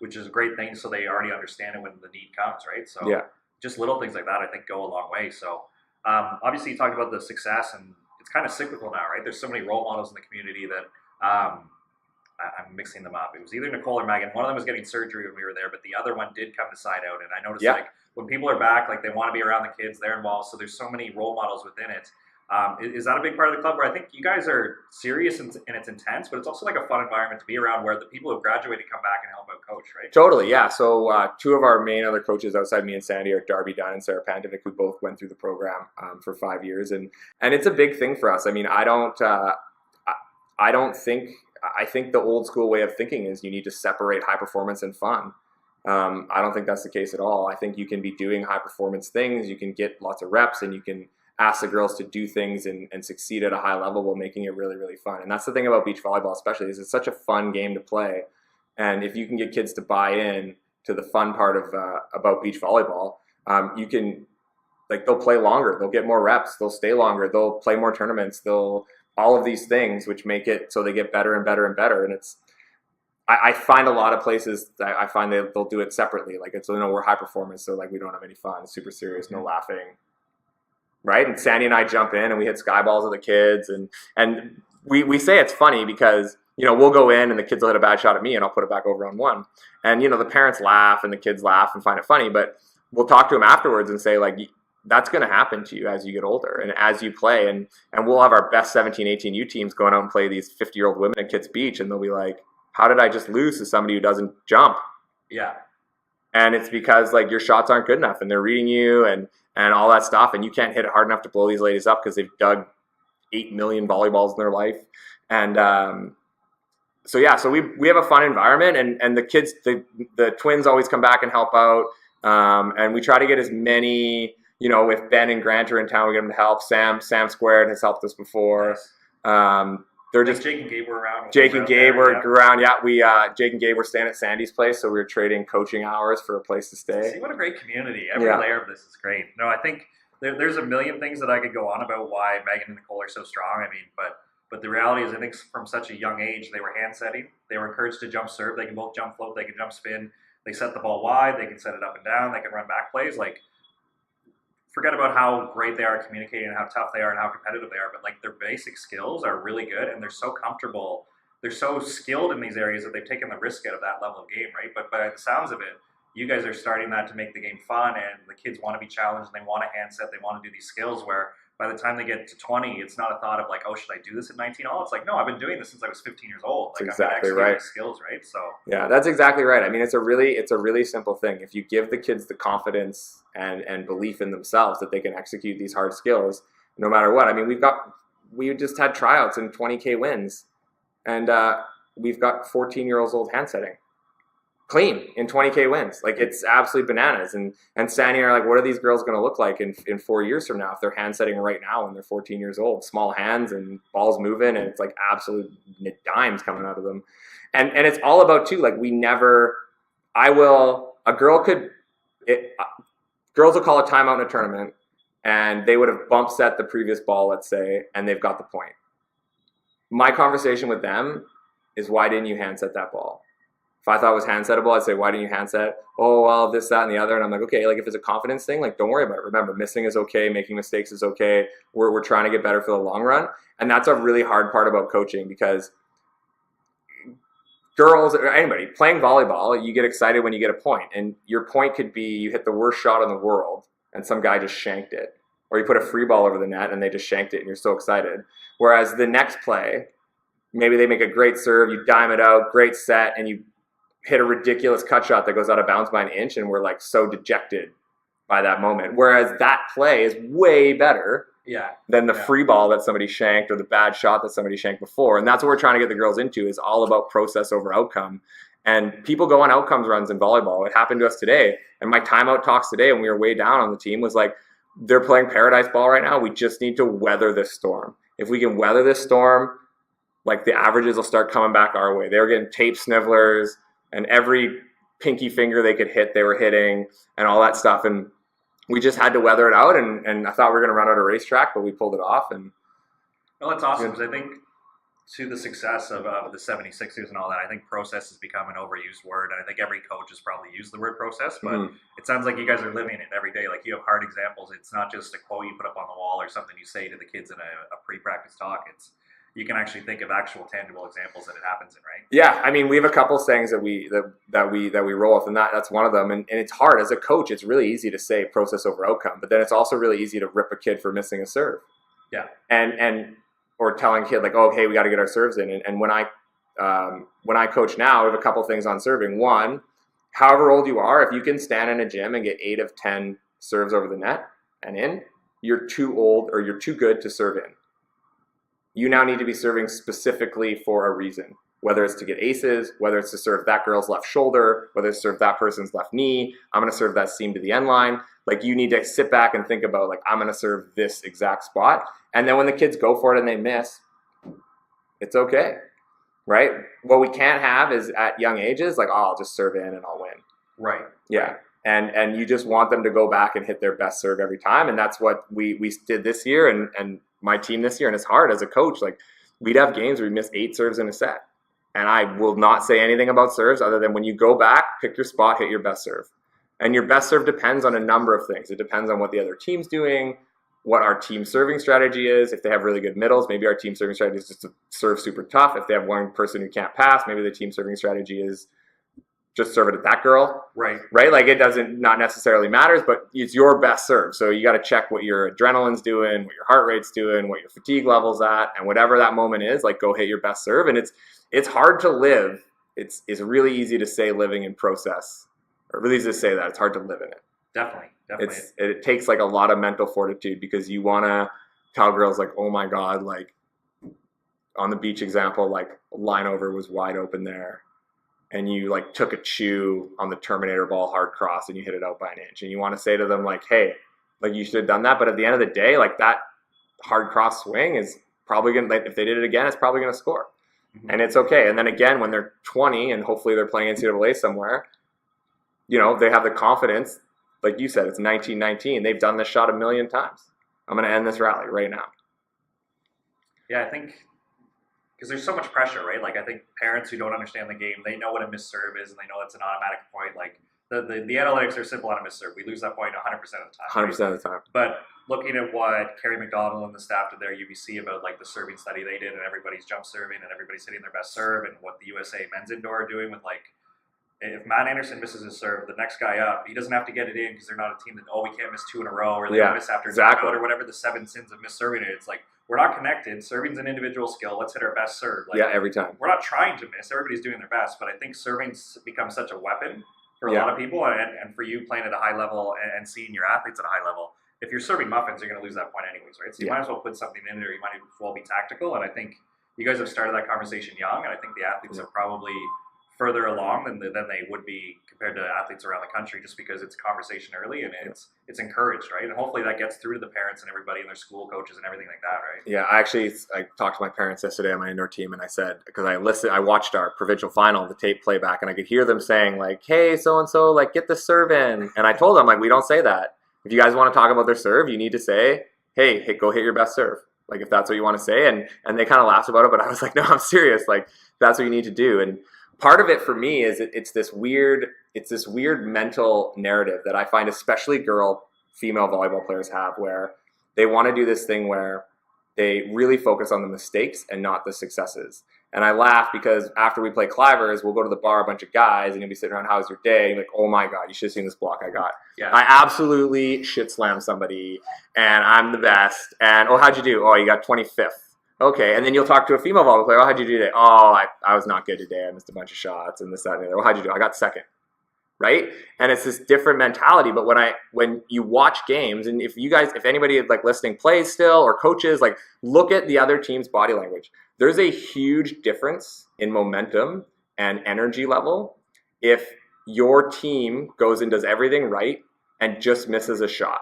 which is a great thing. So they already understand it when the need comes, right? So just little things like that, I think, go a long way. So obviously you talked about the success, and it's kind of cyclical now, right? There's so many role models in the community that I'm mixing them up. It was either Nicole or Megan. One of them was getting surgery when we were there, but the other one did come to Sideout. And I noticed like when people are back, like they want to be around the kids, they're involved. So there's so many role models within it. Is that a big part of the club where I think you guys are serious and it's intense, but it's also like a fun environment to be around where the people who have graduated come back and help out coach, right? Totally, yeah. So two of our main other coaches outside me and Sandy are Darby Dunn and Sarah Pantovic, who both went through the program for 5 years. And it's a big thing for us. I mean, I think the old school way of thinking is you need to separate high performance and fun. I don't think that's the case at all. I think you can be doing high performance things, you can get lots of reps, and you can ask the girls to do things and succeed at a high level while making it really, really fun. And that's the thing about beach volleyball especially, is it's such a fun game to play. And if you can get kids to buy in to the fun part of about beach volleyball, you can, like, they'll play longer, they'll get more reps, they'll stay longer, they'll play more tournaments, they'll all of these things, which make it so they get better and better and better. And it's, I find a lot of places that I find that they'll do it separately. Like, it's, we're high performance, so like we don't have any fun, it's super serious, no laughing. Right? And Sandy and I jump in and we hit sky balls at the kids, and we say it's funny because, we'll go in and the kids will hit a bad shot at me and I'll put it back over on one. And, the parents laugh and the kids laugh and find it funny, but we'll talk to them afterwards and say, like, that's going to happen to you as you get older and as you play. And we'll have our best 17, 18U teams going out and play these 50-year-old women at Kits Beach, and they'll be like, how did I just lose to somebody who doesn't jump? Yeah. And it's because, like, your shots aren't good enough and they're reading you and all that stuff, and you can't hit it hard enough to blow these ladies up because they've dug 8 million volleyballs in their life. And so we have a fun environment, and the kids, the twins always come back and help out, and we try to get as many, if Ben and Grant are in town, we get them to help. Sam Squared has helped us before. they're just Jake and Gabe were around. Jake and Gabe were around. Yeah, Jake and Gabe were staying at Sandy's place, so we were trading coaching hours for a place to stay. See, what a great community. Every layer of this is great. No, I think there's a million things that I could go on about why Megan and Nicole are so strong. I mean, but the reality is, I think from such a young age, they were hand setting. They were encouraged to jump serve. They can both jump float. They can jump spin. They set the ball wide. They can set it up and down. They can run back plays. Like, forget about how great they are at communicating and how tough they are and how competitive they are, but like their basic skills are really good, and they're so comfortable. They're so skilled in these areas that they've taken the risk out of that level of game, right? But by the sounds of it, you guys are starting that to make the game fun, and the kids want to be challenged, and they want to hand set, they want to do these skills where by the time they get to 20, it's not a thought of like, oh, should I do this at 19? Oh, it's like, no, I've been doing this since I was 15 years old. Like, that's exactly right. Skills, right? So yeah, that's exactly right. I mean, it's a really simple thing. If you give the kids the confidence and belief in themselves that they can execute these hard skills, no matter what. I mean, we just had tryouts and 20K wins, and we've got 14-year-olds old hand setting clean in 20K wins. Like, it's absolutely bananas. And Sandy and I are like, what are these girls going to look like in 4 years from now if they're hand setting right now when they're 14 years old? Small hands and balls moving, and it's like absolute dimes coming out of them. And it's all about too, like, girls will call a timeout in a tournament, and they would have bump set the previous ball, let's say, and they've got the point. My conversation with them is, why didn't you hand set that ball? If I thought it was hand settable, I'd say, why didn't you hand set? Oh, well, this, that, and the other. And I'm like, okay, like, if it's a confidence thing, like, don't worry about it. Remember, missing is okay. Making mistakes is okay. We're trying to get better for the long run. And that's a really hard part about coaching, because girls or anybody playing volleyball, you get excited when you get a point. And your point could be you hit the worst shot in the world and some guy just shanked it. Or you put a free ball over the net and they just shanked it and you're so excited. Whereas the next play, maybe they make a great serve, you dime it out, great set, and you hit a ridiculous cut shot that goes out of bounds by an inch, and we're like so dejected by that moment. Whereas that play is way better than the free ball that somebody shanked or the bad shot that somebody shanked before. And that's what we're trying to get the girls into, is all about process over outcome. And people go on outcomes runs in volleyball. It happened to us today. And my timeout talks today when we were way down on the team was like, they're playing paradise ball right now. We just need to weather this storm. If we can weather this storm, like, the averages will start coming back our way. They were getting tape snivellers, and every pinky finger they could hit, they were hitting, and all that stuff. And we just had to weather it out. And I thought we were going to run out of racetrack, but we pulled it off. And well, that's awesome, because I think to the success of the 76ers and all that, I think process has become an overused word. And I think every coach has probably used the word process, but it sounds like you guys are living it every day. Like, you have hard examples. It's not just a quote you put up on the wall or something you say to the kids in a pre-practice talk. You can actually think of actual tangible examples that it happens in, right? Yeah, I mean, we have a couple sayings that we roll with, and that's one of them. And it's hard as a coach. It's really easy to say process over outcome, but then it's also really easy to rip a kid for missing a serve. Yeah, and or telling a kid like, oh, hey, we got to get our serves in. And when I coach now, we have a couple things on serving. One, however old you are, if you can stand in a gym and get 8 of 10 serves over the net and in, you're too old or you're too good to serve in. You now need to be serving specifically for a reason, whether it's to get aces, whether it's to serve that girl's left shoulder, whether it's to serve that person's left knee. I'm going to serve that seam to the end line. Like, you need to sit back and think about, like, I'm going to serve this exact spot. And then when the kids go for it and they miss, it's okay, right? What we can't have is at young ages, like, oh, I'll just serve in and I'll win. Right. Yeah. And you just want them to go back and hit their best serve every time. And that's what we did this year and my team this year. And it's hard as a coach. Like, we'd have games where we miss 8 serves in a set. And I will not say anything about serves other than when you go back, pick your spot, hit your best serve. And your best serve depends on a number of things. It depends on what the other team's doing, what our team serving strategy is. If they have really good middles, maybe our team serving strategy is just to serve super tough. If they have one person who can't pass, maybe the team serving strategy is just serve it at that girl. Right. Like, it doesn't not necessarily matters, but it's your best serve. So you got to check what your adrenaline's doing, what your heart rate's doing, what your fatigue level's at, and whatever that moment is, like, go hit your best serve. And it's hard to live. It's really easy to say living in process, or really easy to say that. It's hard to live in it. Definitely. It takes, like, a lot of mental fortitude, because you want to tell girls, like, oh my God, like, on the beach example, like, line over was wide open there. And you, like, took a chew on the Terminator ball hard cross and you hit it out by an inch. And you want to say to them, like, hey, like, you should have done that. But at the end of the day, like, that hard cross swing is probably going to, if they did it again, it's probably going to score. Mm-hmm. And it's okay. And then again, when they're 20 and hopefully they're playing NCAA somewhere, you know, they have the confidence. Like you said, it's 1919. They've done this shot a million times. I'm going to end this rally right now. Yeah, I think because there's so much pressure, right? Like I think parents who don't understand the game, they know what a missed serve is and they know it's an automatic point. Like the analytics are simple on a missed serve. We lose that point 100% of the time. 100% of the time. But looking at what Kerry McDonald and the staff did there at UBC about like the serving study they did and everybody's jump serving and everybody's hitting their best serve and what the USA men's indoor are doing with like if Matt Anderson misses his serve, the next guy up, he doesn't have to get it in because they're not a team that, we can't miss 2 in a row or they miss after exactly. or whatever the 7 sins of missed serving it. It's like, we're not connected. Serving's an individual skill. Let's hit our best serve. Like, every time. We're not trying to miss. Everybody's doing their best. But I think serving's become such a weapon for a lot of people. And for you playing at a high level and seeing your athletes at a high level, if you're serving muffins, you're going to lose that point anyways, right? So you might as well put something in there. You might as well be tactical. And I think you guys have started that conversation young. And I think the athletes are probably further along than they would be compared to athletes around the country just because it's conversation early and it's encouraged, right? And hopefully that gets through to the parents and everybody and their school coaches and everything like that, right? Yeah, I talked to my parents yesterday on my indoor team and I said, because I watched our provincial final, the tape playback, and I could hear them saying like, hey, so-and-so, like get the serve in. And I told them like, we don't say that. If you guys want to talk about their serve, you need to say, hey, go hit your best serve. Like if that's what you want to say. And they kind of laughed about it, but I was like, no, I'm serious. Like that's what you need to do. And part of it for me is it's this weird mental narrative that I find especially female volleyball players have where they want to do this thing where they really focus on the mistakes and not the successes. And I laugh because after we play Clivers, we'll go to the bar, a bunch of guys, and you'll be sitting around, how's your day? And you're like, oh my God, you should have seen this block I got. Yeah. I absolutely shit slammed somebody and I'm the best. And how'd you do? Oh, you got 25th. Okay, and then you'll talk to a female volleyball player. How'd you do today? I was not good today. I missed a bunch of shots and this, that, and the other. How'd you do? I got second, right? And it's this different mentality. But when you watch games, and if anybody like listening plays still or coaches, like look at the other team's body language. There's a huge difference in momentum and energy level if your team goes and does everything right and just misses a shot.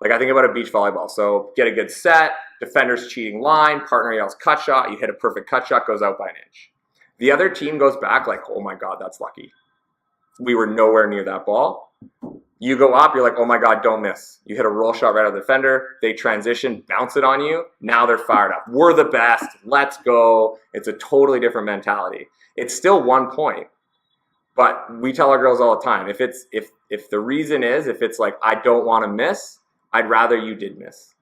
Like I think about a beach volleyball. So get a good set, defender's cheating line, partner yells cut shot, you hit a perfect cut shot, goes out by an inch. The other team goes back like, oh my God, that's lucky. We were nowhere near that ball. You go up, you're like, oh my God, don't miss. You hit a roll shot right at the defender, they transition, bounce it on you, now they're fired up. We're the best, let's go. It's a totally different mentality. It's still 1 point. But we tell our girls all the time, if the reason is, if it's like, I don't want to miss, I'd rather you did miss.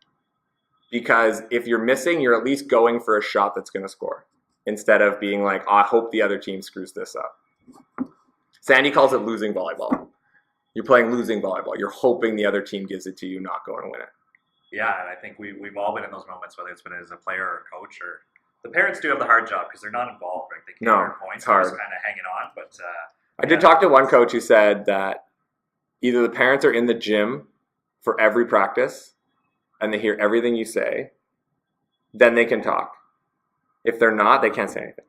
Because if you're missing, you're at least going for a shot that's going to score. Instead of being like, I hope the other team screws this up. Sandy calls it losing volleyball. You're playing losing volleyball. You're hoping the other team gives it to you, not going to win it. Yeah, and I think we've all been in those moments, whether it's been as a player or a coach. Or the parents do have the hard job because they're not involved. Right? They can't earn points. It's hard. They're just kind of hanging on. But I did talk to one coach who said that either the parents are in the gym for every practice and they hear everything you say, then they can talk. If they're not, they can't say anything.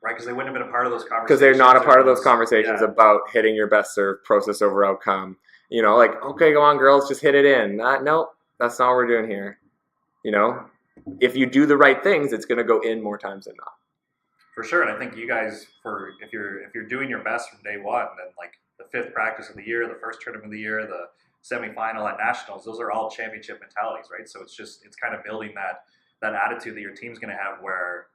Right, because they wouldn't have been a part of those conversations. Because they're not a part of those conversations about hitting your best serve, process over outcome. You know, like, okay, go on, girls, just hit it in. Nope, that's not what we're doing here. You know, if you do the right things, it's going to go in more times than not. For sure, and I think you guys, if you're doing your best from day one, then like the 5th practice of the year, the first tournament of the year, the semifinal at nationals, those are all championship mentalities, right? So it's kind of building that attitude that your team's going to have where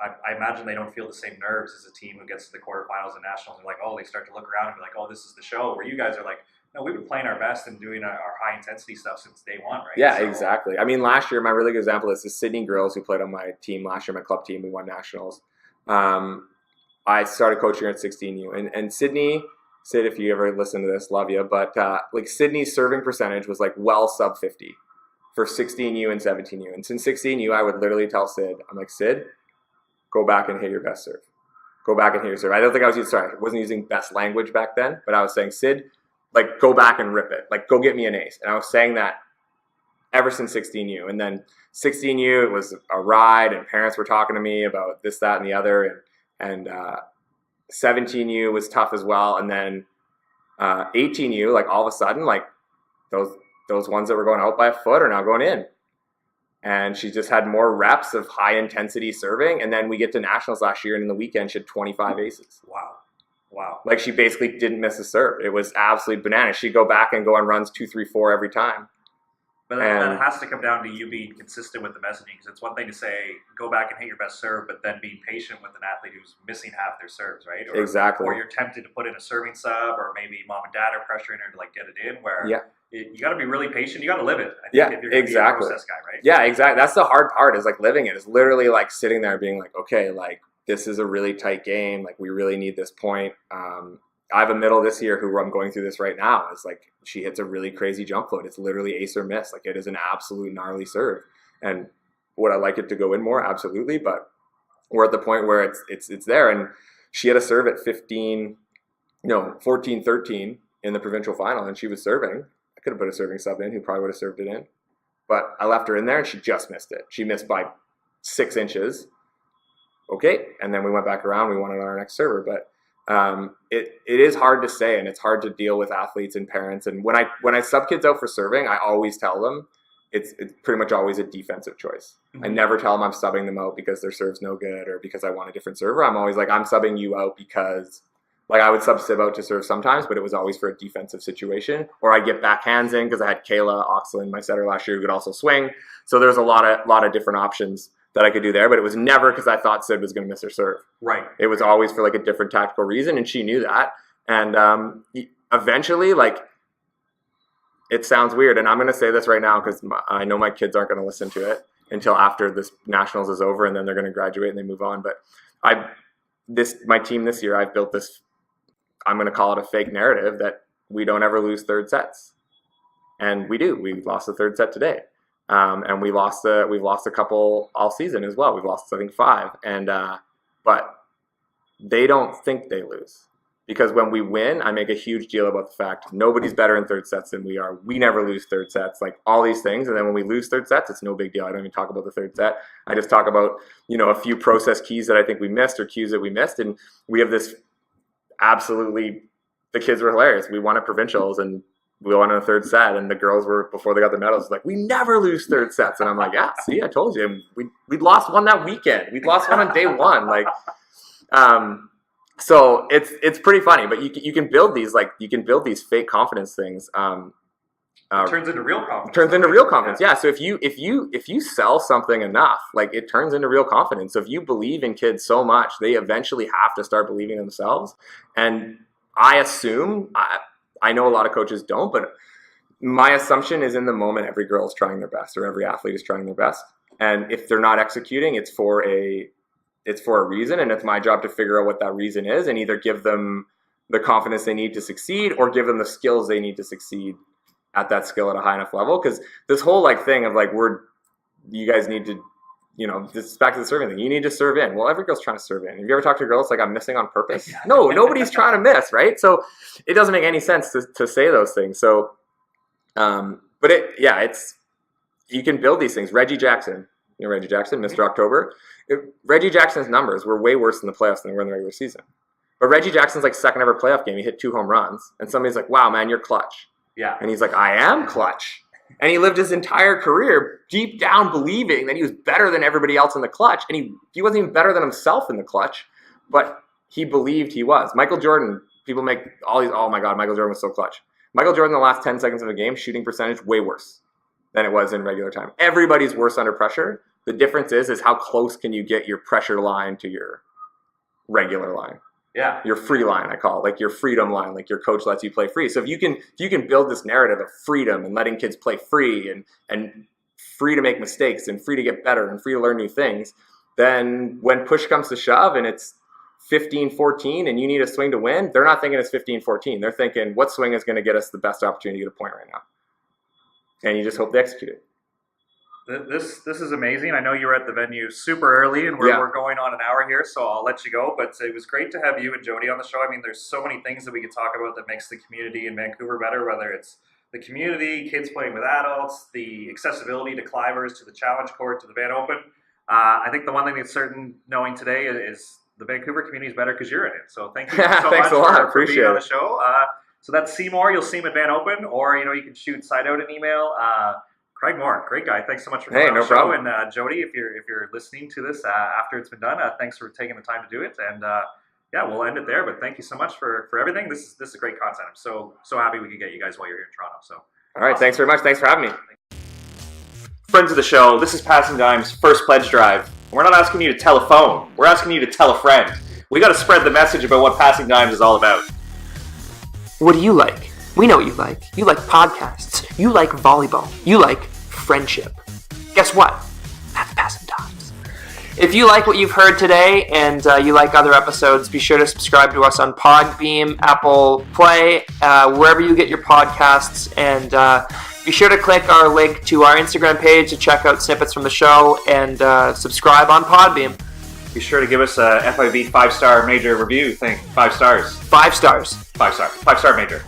I imagine they don't feel the same nerves as a team who gets to the quarterfinals and nationals. They're like, they start to look around and be like, this is the show. Where you guys are like, no, we've been playing our best and doing our high intensity stuff since day one, right? Yeah, exactly. I mean, last year, my really good example is the Sydney girls who played on my team last year, my club team. We won nationals. I started coaching at 16U, and Sydney. Sid, if you ever listen to this, love you. But like Sydney's serving percentage was like well sub 50 for 16U and 17U. And since 16U, I would literally tell Sid, I'm like, Sid, go back and hit your best serve. Go back and hit your serve. I don't think I wasn't using best language back then, but I was saying, Sid, like go back and rip it. Like go get me an ace. And I was saying that ever since 16U. And then 16U, it was a ride and parents were talking to me about this, that, and the other. And 17U was tough as well, and then 18U, like all of a sudden, like those ones that were going out by a foot are now going in, And she just had more reps of high intensity serving. And then we get to nationals last year, and in the weekend she had 25 aces. Wow. Like, she basically didn't miss a serve. It was absolutely bananas. She'd go back and go on runs 2, 3, 4 every time. But that has to come down to you being consistent with the messaging. Because it's one thing to say, go back and hit your best serve, but then being patient with an athlete who's missing half their serves, right? Exactly. Or you're tempted to put in a serving sub, or maybe mom and dad are pressuring her to like get it in. Where you got to be really patient. You got to live it. I think if you're going to be a process guy, right? Yeah, exactly. That's the hard part, is like living it. Is literally like sitting there being like, okay, like this is a really tight game. Like, we really need this point. I have a middle this year who I'm going through this right now. Is like, she hits a really crazy jump float. It's literally ace or miss. Like, it is an absolute gnarly serve. And would I like it to go in more? Absolutely. But we're at the point where it's there. And she had a serve at 14-13 in the provincial final, and she was serving. I could have put a serving sub in who probably would have served it in. But I left her in there, and she just missed it. She missed by 6 inches. Okay. And then we went back around. We won it on our next server. But it is hard to say, and it's hard to deal with athletes and parents. And when I sub kids out for serving, I always tell them it's pretty much always a defensive choice. I never tell them I'm subbing them out because their serve's no good or because I want a different server. I'm always like, I'm subbing you out because, like, I would sub Siv out to serve sometimes, but it was always for a defensive situation. Or I'd get backhands in because I had Kayla Oxlin, my setter last year, who could also swing. So there's a lot of different options that I could do there, but it was never because I thought Sid was going to miss her serve. Right. It was always for like a different tactical reason, and she knew that. And eventually, like, it sounds weird, and I'm going to say this right now because I know my kids aren't going to listen to it until after this nationals is over, and then they're going to graduate and they move on. But my team this year, I've built this, I'm going to call it a fake narrative that we don't ever lose third sets, and we do. We lost the third set today. And we've lost a couple all season as well. We've lost, I think, 5. And but they don't think they lose, because when we win, I make a huge deal about the fact nobody's better in third sets than we are. We never lose third sets, like all these things. And then when we lose third sets, it's no big deal. I don't even talk about the third set. I just talk about, a few process keys that I think we missed or cues that we missed. And we have this absolutely, the kids were hilarious. We won at provincials and we won in a third set, and the girls were, before they got the medals, like, we never lose third sets. And I'm like, yeah, see, I told you. We lost one that weekend. We lost one on day one. Like, so it's pretty funny, but you can build these, like, you can build these fake confidence things. It turns into real confidence. Turns into real confidence. Yeah. So if you sell something enough, like, it turns into real confidence. So if you believe in kids so much, they eventually have to start believing in themselves. And I assume, I know a lot of coaches don't, but my assumption is in the moment, every girl is trying their best, or every athlete is trying their best. And if they're not executing, it's for a reason. And it's my job to figure out what that reason is, and either give them the confidence they need to succeed, or give them the skills they need to succeed at that skill at a high enough level. Because this whole, like, thing of, like, you guys need to, this is back to the serving thing. You need to serve in. Well, every girl's trying to serve in. Have you ever talked to girls like, I'm missing on purpose? No, nobody's trying to miss, right? So it doesn't make any sense to say those things. So, but you can build these things. Reggie Jackson, Mr. October. Reggie Jackson's numbers were way worse in the playoffs than they were in the regular season. But Reggie Jackson's, like, second ever playoff game, he hit 2 home runs, and somebody's like, wow, man, you're clutch. Yeah. And he's like, I am clutch. And he lived his entire career deep down believing that he was better than everybody else in the clutch. And he wasn't even better than himself in the clutch, but he believed he was. Michael Jordan, people make all these, oh my God, Michael Jordan was so clutch. Michael Jordan, the last 10 seconds of a game, shooting percentage way worse than it was in regular time. Everybody's worse under pressure. The difference is how close can you get your pressure line to your regular line. Yeah. Your free line, I call it, like your freedom line, like your coach lets you play free. So if you can build this narrative of freedom and letting kids play free and free to make mistakes and free to get better and free to learn new things, then when push comes to shove and it's 15-14 and you need a swing to win, they're not thinking it's 15-14. They're thinking, what swing is going to get us the best opportunity to get a point right now? And you just hope they execute it. This is amazing. I know you were at the venue super early, and we're going on an hour here, so I'll let you go. But it was great to have you and Jodi on the show. I mean, there's so many things that we could talk about that makes the community in Vancouver better, whether it's the community, kids playing with adults, the accessibility to Clivers, to the Challenge Court, to the Van Open. I think the one thing that's certain knowing today is the Vancouver community is better because you're in it. So thank you so much for being on the show. So that's CMoore. You'll see him at Van Open, or you can shoot Sideout an email. Craig Moore, great guy. Thanks so much for coming on the show. Problem. And Jodi, if you're listening to this after it's been done, thanks for taking the time to do it. And we'll end it there. But thank you so much for everything. This is great content. I'm so happy we could get you guys while you're here in Toronto. So all right, awesome. Thanks very much. Thanks for having me. Friends of the show, this is Passing Dime's first pledge drive. We're not asking you to tell a phone. We're asking you to tell a friend. We got to spread the message about what Passing Dimes is all about. What do you like? We know what you like. You like podcasts. You like volleyball. You like friendship. Guess what? That's Passing Dimes. If you like what you've heard today and you like other episodes, be sure to subscribe to us on Podbeam, Apple Play, wherever you get your podcasts, and be sure to click our link to our Instagram page to check out snippets from the show and subscribe on Podbeam. Be sure to give us a FIV 5-star major review thing. 5 stars. 5 stars. 5 star. 5-star major.